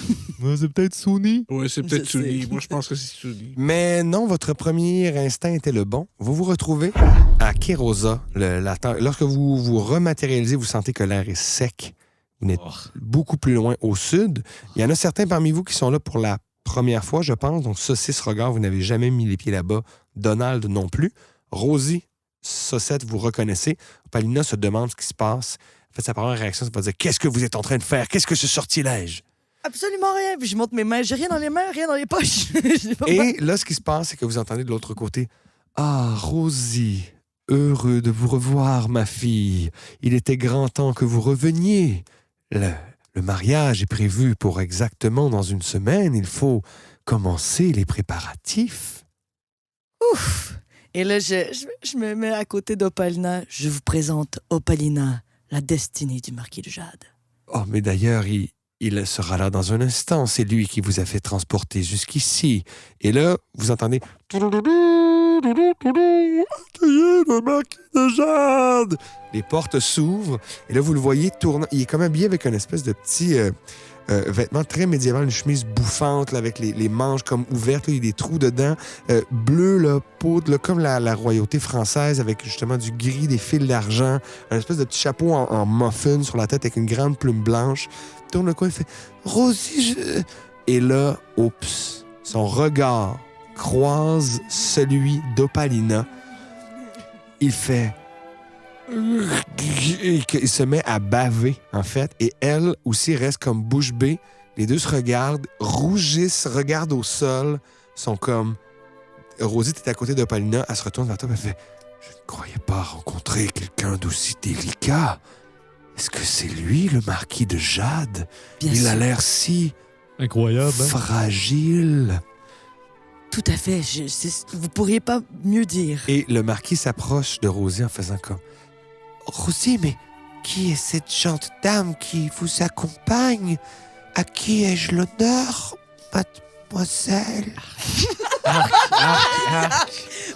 Ouais, c'est peut-être Sony. Ouais, c'est peut-être Je sais. Sully. Moi, je pense que c'est Sully. Mais non, votre premier instinct était le bon. Vous vous retrouvez à Kérosa. Lorsque vous vous rematérialisez, vous sentez que l'air est sec. Vous êtes beaucoup plus loin au sud. Il y en a certains parmi vous qui sont là pour la première fois, je pense. Donc, Saucisse, Regard, vous n'avez jamais mis les pieds là-bas. Donald non plus. Rosie, Saucette, vous reconnaissez. Palina se demande ce qui se passe. En fait, sa première réaction, ça va dire « Qu'est-ce que vous êtes en train de faire? Qu'est-ce que ce sortilège? » Absolument rien. Puis je monte mes mains. J'ai rien dans les mains, rien dans les poches. J'ai pas Et là, ce qui se passe, c'est que vous entendez de l'autre côté « Ah, Rosie, heureux de vous revoir, ma fille. Il était grand temps que vous reveniez. Le mariage est prévu pour exactement dans 1 semaine. Il faut commencer les préparatifs. » Ouf! Et là, je me mets à côté d'Opalina. Je vous présente Opalina, la destinée du marquis de Jade. Oh, mais d'ailleurs, il sera là dans un instant. C'est lui qui vous a fait transporter jusqu'ici. Et là, vous entendez... Accueillez le marquis de Jade! Les portes s'ouvrent. Et là, vous le voyez tournant. Il est comme habillé avec une espèce de petit vêtement très médiéval, une chemise bouffante là, avec les manches comme ouvertes. Là, il y a des trous dedans. Bleu, là, poudre, là, comme la royauté française, avec justement du gris, des fils d'argent. Un espèce de petit chapeau en muffin sur la tête avec une grande plume blanche. Il tourne le coin, il fait « Rosie, je... » Et là, oups, son regard croise celui d'Opalina. Il fait... Il se met à baver, en fait, et elle aussi reste comme bouche bée. Les deux se regardent, rougissent, regardent au sol, sont comme... Rosie est à côté d'Opalina, elle se retourne vers toi, elle fait « Je ne croyais pas rencontrer quelqu'un d'aussi délicat. Est-ce que c'est lui, le marquis de Jade? Bien Il a sûr. l'air si Incroyable, hein? fragile. » Tout à fait. Vous pourriez pas mieux dire. Et le marquis s'approche de Rosie en faisant comme « Rosie, mais qui est cette gentille dame qui vous accompagne? À qui ai-je l'honneur, mademoiselle? »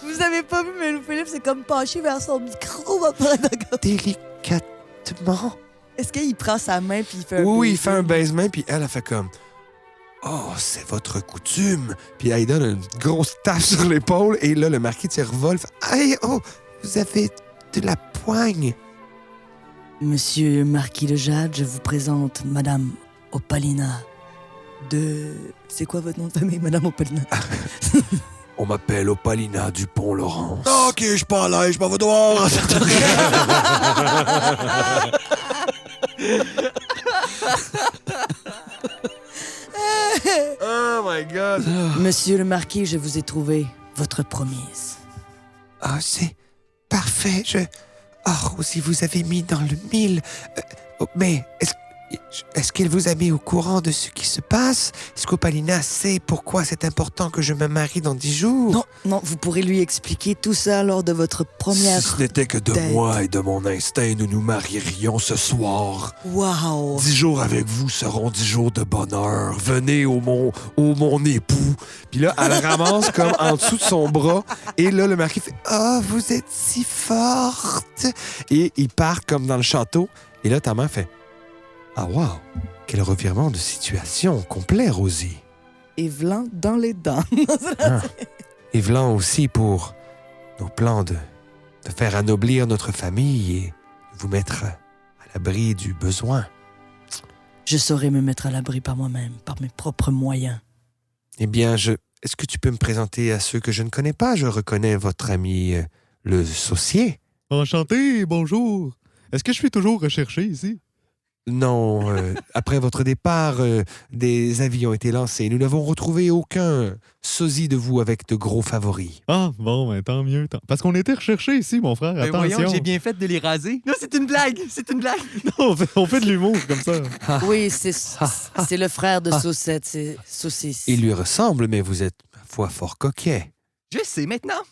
Vous avez pas vu, mais Louis-Philippe s'est comme penché vers son micro. Délicatement. Est-ce qu'il prend sa main puis il fait un Oui, il baiser? fait un baisement, puis elle a fait comme « Oh, c'est votre coutume. » Puis elle lui donne une grosse tape sur l'épaule, et là, le marquis tire vol. Fait, « Aïe, oh, vous avez de la poigne. » Monsieur le marquis de Jade, je vous présente Madame Opalina de... C'est quoi votre nom de famille, Madame Opalina? On m'appelle Opalina Dupont-Laurence. OK, je suis pas à l'aise, je m'en vais dehors. Oh my God! Monsieur le marquis, je vous ai trouvé votre promise. Ah, c'est parfait. Oh, Rosie, vous avez mis dans le mille. Mais Est-ce qu'elle vous a mis au courant de ce qui se passe? Est-ce qu'Opalina sait pourquoi c'est important que je me marie dans 10 jours? Non, non, vous pourrez lui expliquer tout ça lors de votre première... Si ce n'était que de date. moi et de mon instinct, nous nous marierions ce soir. Wow! 10 jours avec vous seront 10 jours de bonheur. Venez au mon époux. Puis là, elle ramasse comme en dessous de son bras. Et là, le marquis fait « Ah, vous êtes si forte! » Et il part comme dans le château. Et là, ta mère fait « Ah, wow! Quel revirement de situation complet, Rosie. Et vlan dans les dents. Ah. Et vlan aussi pour nos plans de faire anoblir notre famille et de vous mettre à l'abri du besoin. Je saurais me mettre à l'abri par moi-même, par mes propres moyens. Eh bien, est-ce que tu peux me présenter à ceux que je ne connais pas? Je reconnais votre ami, le saucier. Enchanté, bonjour. Est-ce que je suis toujours recherché ici? Non, après votre départ, des avis ont été lancés. Nous n'avons retrouvé aucun sosie de vous avec de gros favoris. Ah, bon, ben, tant mieux. Parce qu'on était recherché ici, mon frère. Ben Attention. voyons, j'ai bien fait de les raser. Non, c'est une blague! C'est une blague! Non, on fait de l'humour comme ça. Oui, c'est le frère de Saucette, c'est Saucisse. Il lui ressemble, mais vous êtes, ma foi, fort coquet. Je sais maintenant.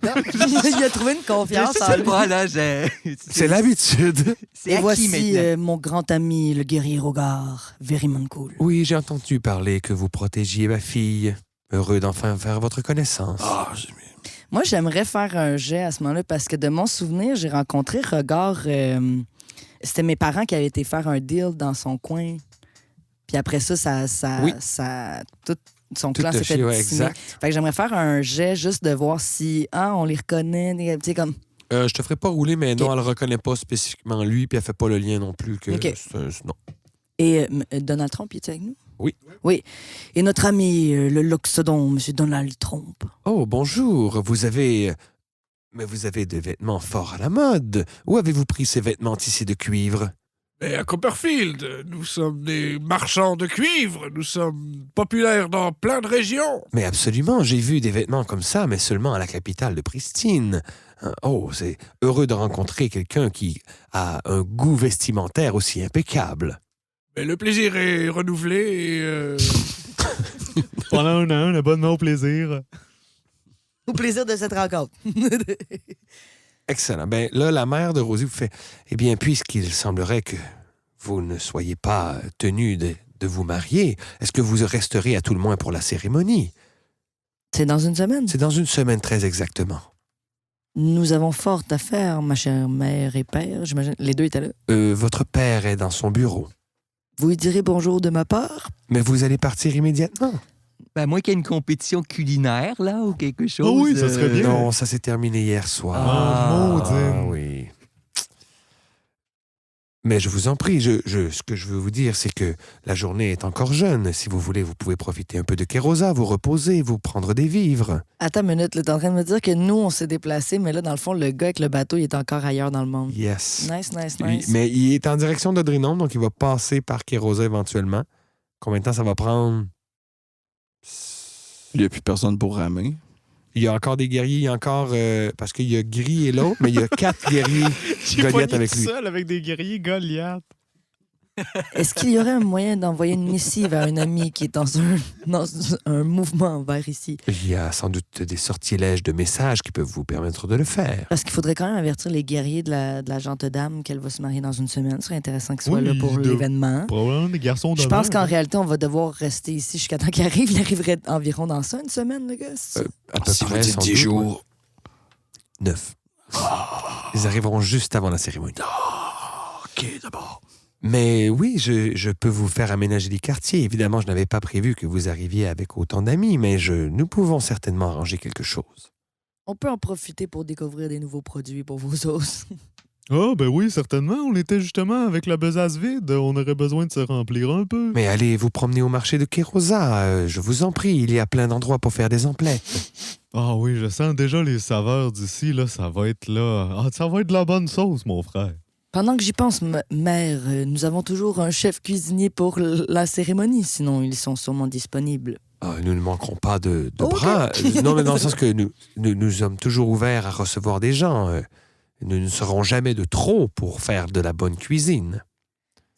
Il a trouvé une confiance Je en sais lui. pas, là, C'est l'habitude. C'est Et acquis voici maintenant. mon grand ami, le guerrier Rogar, Verimon Cool. Oui, j'ai entendu parler que vous protégiez ma fille. Heureux d'enfin faire votre connaissance. Ah, Moi, j'aimerais faire un jet à ce moment-là parce que de mon souvenir, j'ai rencontré Rogar. C'était mes parents qui avaient été faire un deal dans son coin. Puis après ça, Oui. tout son Tout clan de s'est fait suite, ouais, décimer. exact. Fait que j'aimerais faire un jet juste de voir si on les reconnaît, tu sais comme Je te ferai pas rouler, mais non, Ok. elle reconnaît pas spécifiquement lui, puis elle fait pas le lien non plus que Ok. non. et Donald Trump, il est avec nous. Oui. Oui. Et notre ami le Loxodon, monsieur Donald Trump. Oh, bonjour. Mais vous avez des vêtements fort à la mode. Où avez-vous pris ces vêtements tissés de cuivre? Mais à Copperfield, nous sommes des marchands de cuivre. Nous sommes populaires dans plein de régions. Mais absolument, j'ai vu des vêtements comme ça, mais seulement à la capitale de Pristine. Oh, c'est heureux de rencontrer quelqu'un qui a un goût vestimentaire aussi impeccable. Mais le plaisir est renouvelé et... Pendant un an, abonnement au plaisir. Au plaisir de cette rencontre. Excellent. Ben là, la mère de Rosie vous fait « Eh bien, puisqu'il semblerait que vous ne soyez pas tenu de vous marier, est-ce que vous resterez à tout le moins pour la cérémonie? C'est dans une semaine. C'est dans une semaine très exactement. Nous avons fort à faire, ma chère mère et père. J'imagine les deux étaient là. Votre père est dans son bureau. Vous lui direz bonjour de ma part. Mais vous allez partir immédiatement? Ben, moi, qu'il y ait une compétition culinaire, là, ou quelque chose. Ah oui, ça serait bien. Non, ça s'est terminé hier soir. Ah, maudine. Oui. Mais je vous en prie, ce que je veux vous dire, c'est que la journée est encore jeune. Si vous voulez, vous pouvez profiter un peu de Kérosa, vous reposer, vous prendre des vivres. Attends une minute, là, t'es en train de me dire que nous, on s'est déplacés, mais là, dans le fond, le gars avec le bateau, il est encore ailleurs dans le monde. Yes. Nice, nice, Oui, nice. mais il est en direction de Drinom, donc il va passer par Kérosa éventuellement. Combien de temps ça va prendre? il n'y a plus personne pour ramer. Il y a encore des guerriers, il y a encore... parce qu'il y a Gris et l'autre, mais il y a 4 guerriers Goliath avec lui. seul avec des guerriers Goliath. Est-ce qu'il y aurait un moyen d'envoyer une missive à un ami qui est dans un mouvement vers ici? Il y a sans doute des sortilèges de messages qui peuvent vous permettre de le faire. Parce qu'il faudrait quand même avertir les guerriers de la gente dame qu'elle va se marier dans une semaine. Ce serait intéressant qu'ils soient Oui, là pour de- l'événement. Probablement des garçons Je d'honneur. pense qu'en réalité, on va devoir rester ici jusqu'à temps qu'il arrive. Il arriverait environ dans ça, une semaine, le gars. c'est ça? À peu Si vous près, dites sans 10 doute, jours. 9. Ils arriveront juste avant la cérémonie. OK, d'abord. Mais oui, je peux vous faire aménager des quartiers. Évidemment, je n'avais pas prévu que vous arriviez avec autant d'amis, mais nous pouvons certainement arranger quelque chose. On peut en profiter pour découvrir des nouveaux produits pour vos os. Ah, ben oui, certainement. On était justement avec la besace vide. On aurait besoin de se remplir un peu. Mais allez vous promener au marché de Kérosa. Je vous en prie, il y a plein d'endroits pour faire des emplettes. Ah oui, je sens déjà les saveurs d'ici, là. Ça va être là. Ah, ça va être de la bonne sauce, mon frère. Pendant que j'y pense, mère, nous avons toujours un chef cuisinier pour la cérémonie, sinon ils sont sûrement disponibles. Nous ne manquerons pas de Ok. bras. Non, mais dans le sens que nous sommes toujours ouverts à recevoir des gens. Nous ne serons jamais de trop pour faire de la bonne cuisine.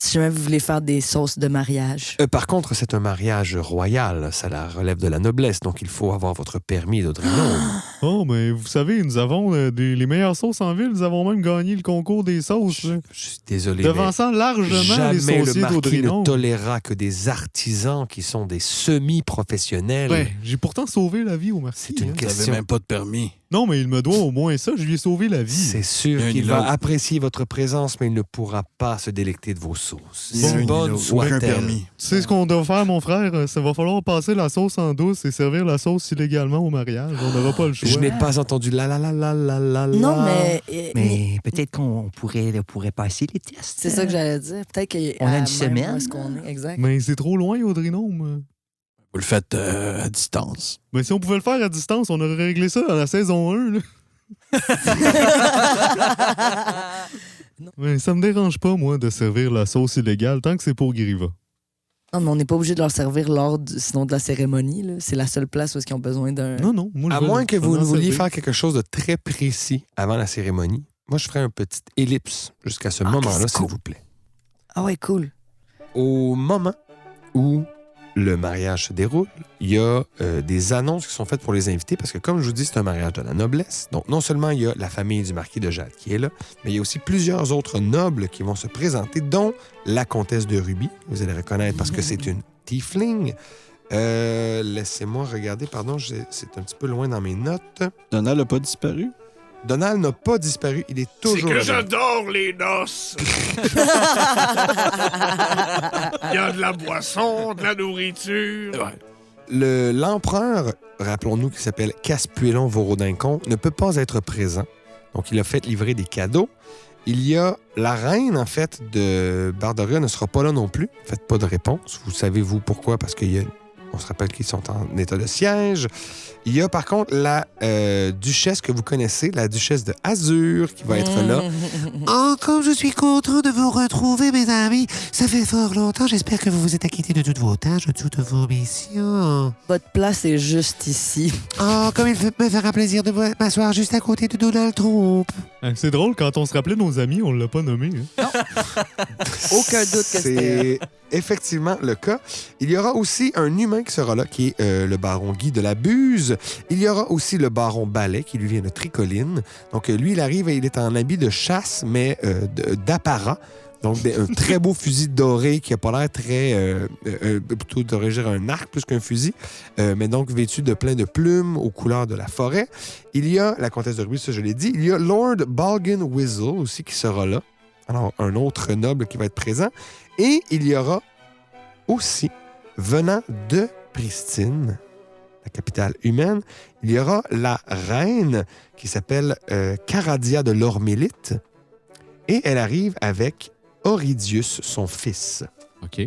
Si jamais vous voulez faire des sauces de mariage. Par contre, c'est un mariage royal. Ça la relève de la noblesse, donc il faut avoir votre permis de drinôme. Oh, mais vous savez, nous avons les meilleures sauces en ville. Nous avons même gagné le concours des sauces. là. Je suis désolé, Devançant mais largement les jamais le sauciers marquis d'Audrinon. ne tolérera que des artisans qui sont des semi-professionnels. Ouais, j'ai pourtant sauvé la vie au marquis. C'est une hein. Vous question. n'avez même pas de permis. Non, mais il me doit au moins ça. Je lui ai sauvé la vie. C'est sûr Il y a qu'il une va autre. apprécier votre présence, mais il ne pourra pas se délecter de vos sauces. Il y a Si un bonne aucun soit-elle. permis. Tu sais ce qu'on doit faire, mon frère? Ça va falloir passer la sauce en douce et servir la sauce illégalement au mariage. On n'aura pas le choix. Je n'ai pas entendu la la la la la la. Non, mais... Mais peut-être qu'on pourrait passer les tests. C'est ça que j'allais dire. Peut-être qu'on On a une semaine. Où est-ce qu'on est, exact. Mais c'est trop loin, Audrinon. Vous le faites à distance. Mais si on pouvait le faire à distance, on aurait réglé ça dans la saison 1. Là. Mais ça me dérange pas, moi, de servir la sauce illégale tant que c'est pour Griva. Non, mais on n'est pas obligé de leur servir sinon de la cérémonie. Là. C'est la seule place où ils ont besoin d'un... Non, moi, je À veux moins que vous en ne vouliez servir. faire quelque chose de très précis avant la cérémonie, moi, je ferais un petit ellipse jusqu'à ce Ah, moment-là, c'est s'il cool. vous plaît. Ah ouais, cool. Au moment où le mariage se déroule, il y a des annonces qui sont faites pour les invités parce que, comme je vous dis, c'est un mariage de la noblesse. Donc, non seulement il y a la famille du marquis de Jade qui est là, mais il y a aussi plusieurs autres nobles qui vont se présenter, dont la comtesse de Ruby. Vous allez reconnaître parce que c'est une tiefling. Laissez-moi regarder, pardon, c'est un petit peu loin dans mes notes. Donald n'a pas disparu? Donald n'a pas disparu, il est C'est toujours que là. j'adore les noces. Il y a de la boisson, de la nourriture. L'empereur, rappelons-nous qu'il s'appelle Caspuélon Vorodincon, ne peut pas être présent. Donc, il a fait livrer des cadeaux. Il y a la reine, en fait, de Bardoria ne sera pas là non plus. Faites pas de réponse. Vous savez-vous pourquoi? Parce on se rappelle qu'ils sont en état de siège. Il y a, par contre, la duchesse que vous connaissez, la duchesse de Azur, qui va être là. Oh, comme je suis content de vous retrouver, mes amis. Ça fait fort longtemps. J'espère que vous vous êtes acquittés de toutes vos tâches, de toutes vos missions. Votre place est juste ici. Oh, comme il me fera plaisir de m'asseoir juste à côté de Donald Trump. C'est drôle, quand on se rappelait nos amis, on l'a pas nommé. Hein. Aucun doute que c'était... C'est effectivement le cas. Il y aura aussi un humain qui sera là, qui est le baron Guy de la Buse. Il y aura aussi le baron Ballet, qui lui vient de Tricoline. Donc, lui, il arrive et il est en habit de chasse, mais d'apparat. Donc, un très beau fusil doré qui n'a pas l'air très... plutôt d'origine un arc plus qu'un fusil, mais donc vêtu de plein de plumes aux couleurs de la forêt. Il y a la comtesse de Ruby, ça je l'ai dit. Il y a Lord Balgan Whistle aussi qui sera là. Alors, un autre noble qui va être présent. Et il y aura aussi, venant de Pristine, la capitale humaine, il y aura la reine qui s'appelle Caradia de l'Ormélite. Et elle arrive avec Oridius, son fils. OK.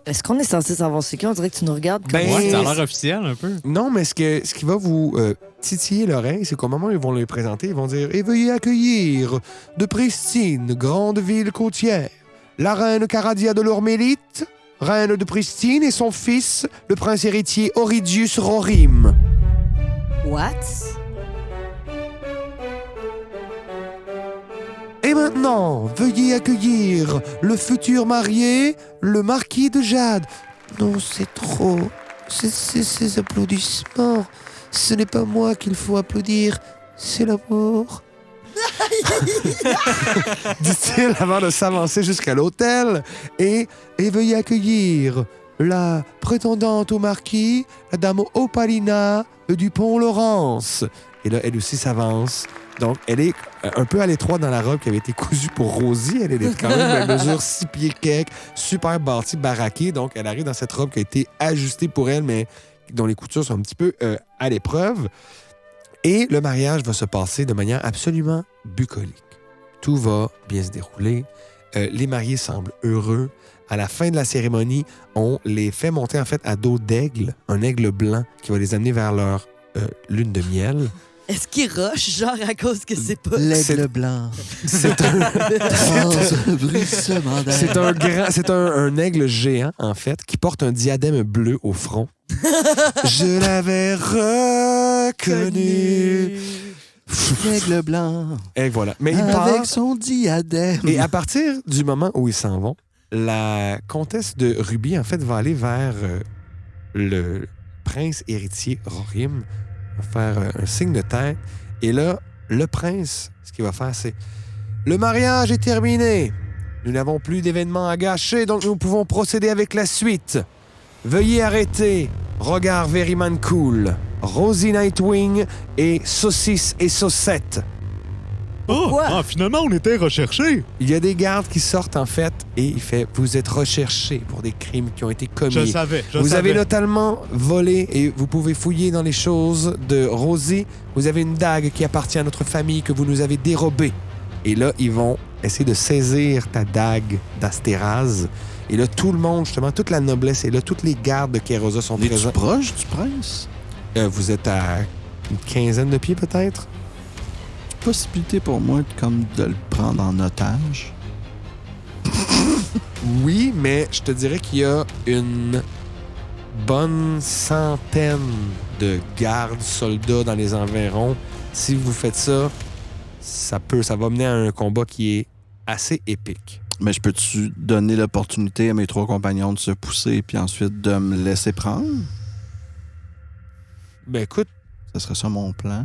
Est-ce qu'on est censé savoir c'est qui? On dirait que tu nous regardes comme Ben, Ouais, ça a l'air officiel un peu. Non, mais ce qui va vous titiller l'oreille, c'est qu'au moment où ils vont le présenter, ils vont dire « Et veuillez accueillir de Pristine, grande ville côtière, la reine Caradia de l'Ormélite, reine de Pristine, et son fils, le prince héritier Oridius Rorim. What? Et maintenant, veuillez accueillir le futur marié, le marquis de Jade. » Non, c'est trop. Ces applaudissements. Ce n'est pas moi qu'il faut applaudir, c'est l'amour. dit-il avant de s'avancer jusqu'à l'hôtel. Et veuillez accueillir la prétendante au marquis, la dame Opalina du Pont-Laurence. Et là, elle aussi s'avance. Donc, elle est un peu à l'étroit dans la robe qui avait été cousue pour Rosie. Elle est quand même, elle mesure 6 pieds quelques, super bâtie, baraquée. Donc, elle arrive dans cette robe qui a été ajustée pour elle, mais dont les coutures sont un petit peu à l'épreuve. Et le mariage va se passer de manière absolument bucolique. Tout va bien se dérouler. Les mariés semblent heureux. À la fin de la cérémonie, on les fait monter en fait à dos d'aigle, un aigle blanc qui va les amener vers leur lune de miel. Est-ce qu'il rush, genre à cause que c'est pas... L'aigle blanc. C'est un, Bruissement d'air. c'est un aigle géant, en fait, qui porte un diadème bleu au front. Je l'avais reconnu. L'aigle blanc. Et voilà. Mais il Avec part. son diadème. Et à partir du moment où ils s'en vont, la comtesse de Ruby, en fait, va aller vers le prince héritier Rorim, va faire un signe de tête. Et là, le prince, ce qu'il va faire, c'est « Le mariage est terminé. Nous n'avons plus d'événements à gâcher, donc nous pouvons procéder avec la suite. Veuillez arrêter Regard Veryman Cool, Rosie Nightwing et Saucisse et Saucette. » Finalement, on était recherchés. Il y a des gardes qui sortent, en fait, et il fait « Vous êtes recherchés pour des crimes qui ont été commis. Je savais. Vous avez notamment volé et vous pouvez fouiller dans les choses de Rosie. Vous avez une dague qui appartient à notre famille que vous nous avez dérobée. » Et là, ils vont essayer de saisir ta dague d'Astéraz. Et là, tout le monde, justement, toute la noblesse est là. Toutes les gardes de Kérosa sont Es-tu présents. proche du prince? Vous êtes à une quinzaine de pieds, peut-être? Possibilité pour moi de le prendre en otage? Oui, mais je te dirais qu'il y a une bonne centaine de gardes, soldats dans les environs. Si vous faites ça, ça va mener à un combat qui est assez épique. Mais je peux-tu donner l'opportunité à mes 3 compagnons de se pousser puis ensuite de me laisser prendre? Ben écoute, Ce serait ça mon plan?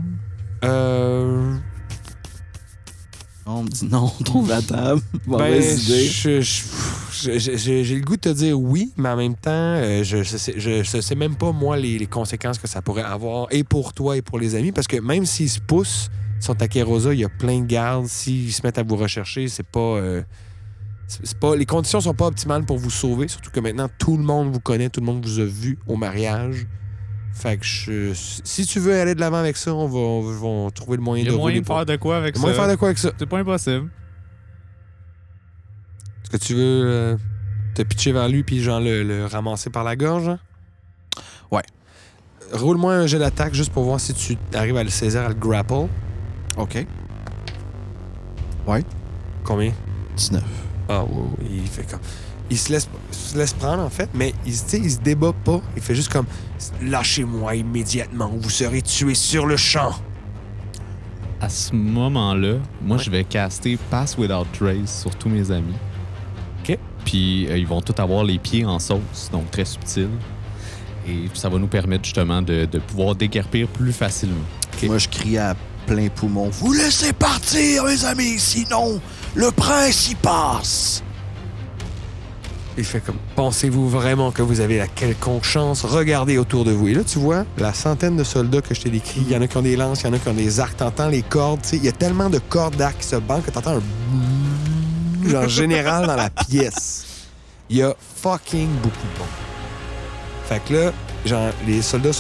On me dit non, tombe la table. Mauvaise idée. J'ai le goût de te dire oui, mais en même temps, je sais même pas, moi, les conséquences que ça pourrait avoir, et pour toi et pour les amis, parce que même s'ils se poussent, ils sont à Kérosa, il y a plein de gardes. S'ils se mettent à vous rechercher, c'est pas... les conditions sont pas optimales pour vous sauver, surtout que maintenant, tout le monde vous connaît, tout le monde vous a vu au mariage. Fait que si tu veux aller de l'avant avec ça, on va trouver le moyen Il y a de moyen rouler de faire de quoi avec ça? moyen de faire de quoi avec ça? C'est pas impossible. Est-ce que tu veux te pitcher vers lui puis genre le ramasser par la gorge? Hein? Ouais. Roule-moi un jet d'attaque juste pour voir si tu arrives à le saisir, à le grapple. OK. Combien? 19. Ah, wow, il fait comme... Il se laisse prendre, en fait, mais il se débat pas. Il fait juste comme « Lâchez-moi immédiatement ou vous serez tué sur le champ. » À ce moment-là, moi, je vais caster Pass Without Trace sur tous mes amis. OK. Puis, ils vont tous avoir les pieds en sauce, donc très subtil. Et ça va nous permettre, justement, de pouvoir déguerpir plus facilement. Okay. Moi, je crie à plein poumon. Vous laissez partir, mes amis, sinon le prince y passe. Il fait comme « Pensez-vous vraiment que vous avez la quelconque chance? Regardez autour de vous. » Et là, tu vois, la centaine de soldats que je t'ai décrit, il y en a qui ont des lances, il y en a qui ont des arcs. T'entends les cordes, tu sais. Il y a tellement de cordes d'arcs qui se bandent que t'entends un genre général dans la pièce. Il y a fucking beaucoup de monde. Fait que là, genre, les soldats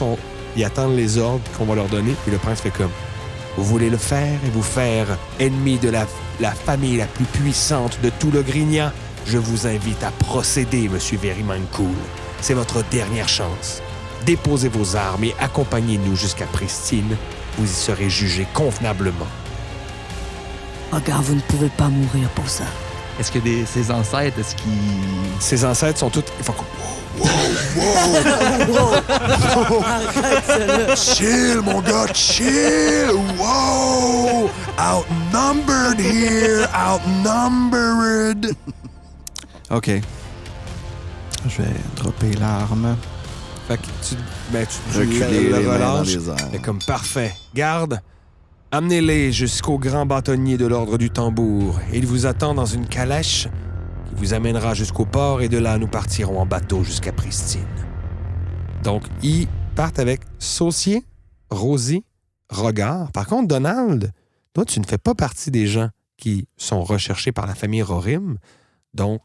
ils attendent les ordres qu'on va leur donner. Puis le prince fait comme « Vous voulez le faire et vous faire ennemi de la famille la plus puissante de tout le Grignard? Je vous invite à procéder, Monsieur Veryman Cool. C'est votre dernière chance. Déposez vos armes et accompagnez-nous jusqu'à Pristine. Vous y serez jugé convenablement. » Regarde, vous ne pouvez pas mourir pour ça. Est-ce que ses ancêtres, est-ce qu'ils... Ses ancêtres sont tous... Ils font comme... Arrête ça, là. Chill, mon gars, chill. Wow. Outnumbered here. Outnumbered. OK. Je vais dropper l'arme. Fait que tu Reculer le les mains dans relâches. les airs. C'est comme parfait. Garde, amenez-les jusqu'au grand bâtonnier de l'ordre du tambour. Il vous attend dans une calèche qui vous amènera jusqu'au port et de là, nous partirons en bateau jusqu'à Pristine. Donc, ils partent avec Saucier, Rosie, Regard. Par contre, Donald, toi, tu ne fais pas partie des gens qui sont recherchés par la famille Rorim. Donc,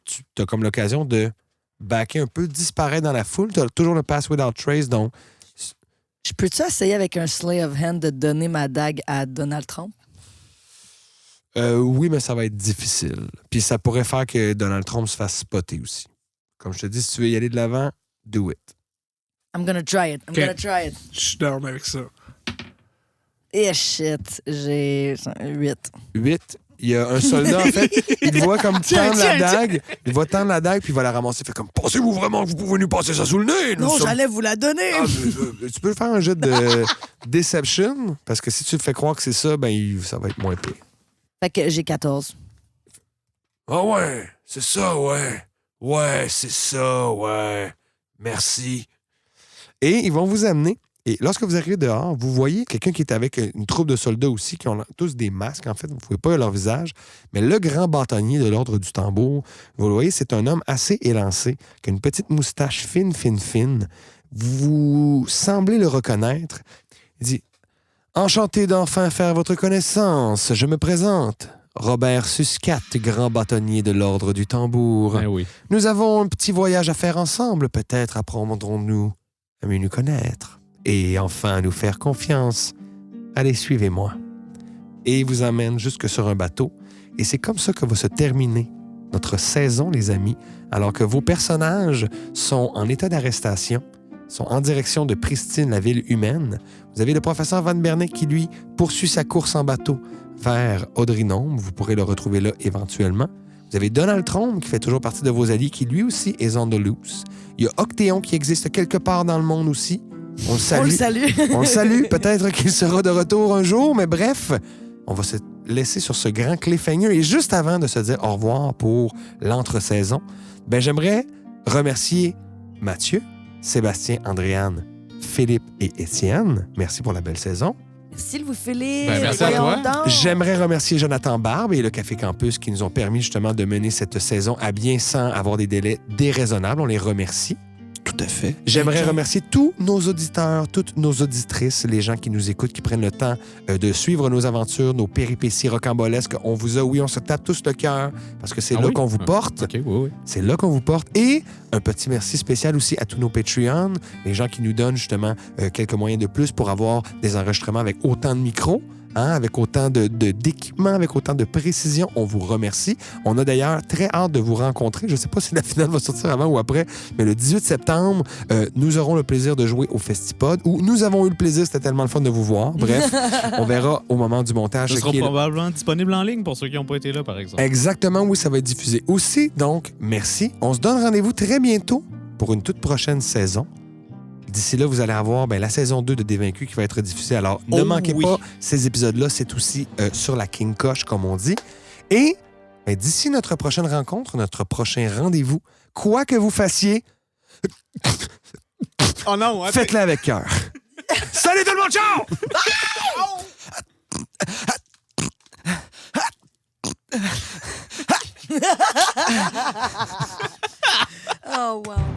tu as comme l'occasion de backer un peu, disparaître dans la foule. Tu as toujours le Pass Without Trace, donc... Je peux-tu essayer avec un Slay of Hand de donner ma dague à Donald Trump? Oui, mais ça va être difficile. Puis ça pourrait faire que Donald Trump se fasse spotter aussi. Comme je te dis, si tu veux y aller de l'avant, do it. I'm gonna try it. I'm Okay. gonna try it. Je suis down avec ça. Eh shit, j'ai 8. 8. Il y a un soldat, en fait, il voit comme tendre la dague. Il va tendre la dague, puis il va la ramasser. Il fait comme, pensez-vous vraiment que vous pouvez nous passer ça sous le nez? Nous Non, sommes- j'allais vous la donner! Ah, tu peux faire un jet de Deception, parce que si tu te fais croire que c'est ça, ben ça va être moins pire. Fait que j'ai 14. Ah ouais, c'est ça, ouais. Ouais, c'est ça, ouais. Merci. Et ils vont vous amener. Et lorsque vous arrivez dehors, vous voyez quelqu'un qui est avec une troupe de soldats aussi, qui ont tous des masques. En fait, vous ne pouvez pas voir leur visage. Mais le grand bâtonnier de l'ordre du tambour, vous le voyez, c'est un homme assez élancé, qui a une petite moustache fine. Vous semblez le reconnaître. Il dit « Enchanté d'enfin faire votre connaissance. Je me présente. Robert Suscat, grand bâtonnier de l'ordre du tambour. Ben oui. Nous avons un petit voyage à faire ensemble. Peut-être apprendrons-nous à mieux nous connaître. Et enfin à nous faire confiance. Allez, suivez-moi. » Et il vous emmène jusque sur un bateau. Et c'est comme ça que va se terminer notre saison, les amis, alors que vos personnages sont en état d'arrestation, sont en direction de Pristine, la ville humaine. Vous avez le professeur Van Berneck qui, lui, poursuit sa course en bateau vers Audrinome. Vous pourrez le retrouver là éventuellement. Vous avez Donald Trump, qui fait toujours partie de vos alliés, qui lui aussi est on the loose. Il y a Octéon qui existe quelque part dans le monde aussi. On le salue. On le salue. On le salue. Peut-être qu'il sera de retour un jour, mais bref, on va se laisser sur ce grand cliffhanger. Et juste avant de se dire au revoir pour l'entre-saison, j'aimerais remercier Mathieu, Sébastien, Andréane, Philippe et Étienne. Merci pour la belle saison. Merci, vous Philippe. Merci à Voyons toi. donc. J'aimerais remercier Jonathan Barbe et le Café Campus qui nous ont permis justement de mener cette saison à bien sans avoir des délais déraisonnables. On les remercie. Tout à fait. J'aimerais Ok. remercier tous nos auditeurs, toutes nos auditrices, les gens qui nous écoutent, qui prennent le temps de suivre nos aventures, nos péripéties rocambolesques. On vous a, oui, on se tape tous le cœur parce que c'est Ah là oui? qu'on vous porte. OK, oui. C'est là qu'on vous porte. Et un petit merci spécial aussi à tous nos Patreons, les gens qui nous donnent justement quelques moyens de plus pour avoir des enregistrements avec autant de micros. Avec autant d'équipements, avec autant de précision. On vous remercie. On a d'ailleurs très hâte de vous rencontrer. Je ne sais pas si la finale va sortir avant ou après, mais le 18 septembre, nous aurons le plaisir de jouer au Festipod, où nous avons eu le plaisir, c'était tellement le fun de vous voir. Bref, on verra au moment du montage. Ce sera qui est- probablement disponible en ligne pour ceux qui n'ont pas été là, par exemple. Exactement, oui, ça va être diffusé aussi. Donc, merci. On se donne rendez-vous très bientôt pour une toute prochaine saison. D'ici là, vous allez avoir la saison 2 de Dévaincus qui va être diffusée. Alors, ne Oh manquez oui. pas ces épisodes-là. C'est aussi sur la King Koch, comme on dit. Et d'ici notre prochaine rencontre, notre prochain rendez-vous, quoi que vous fassiez, Oh non, faites-le avec cœur. Salut tout le monde, ciao! Oh, wow.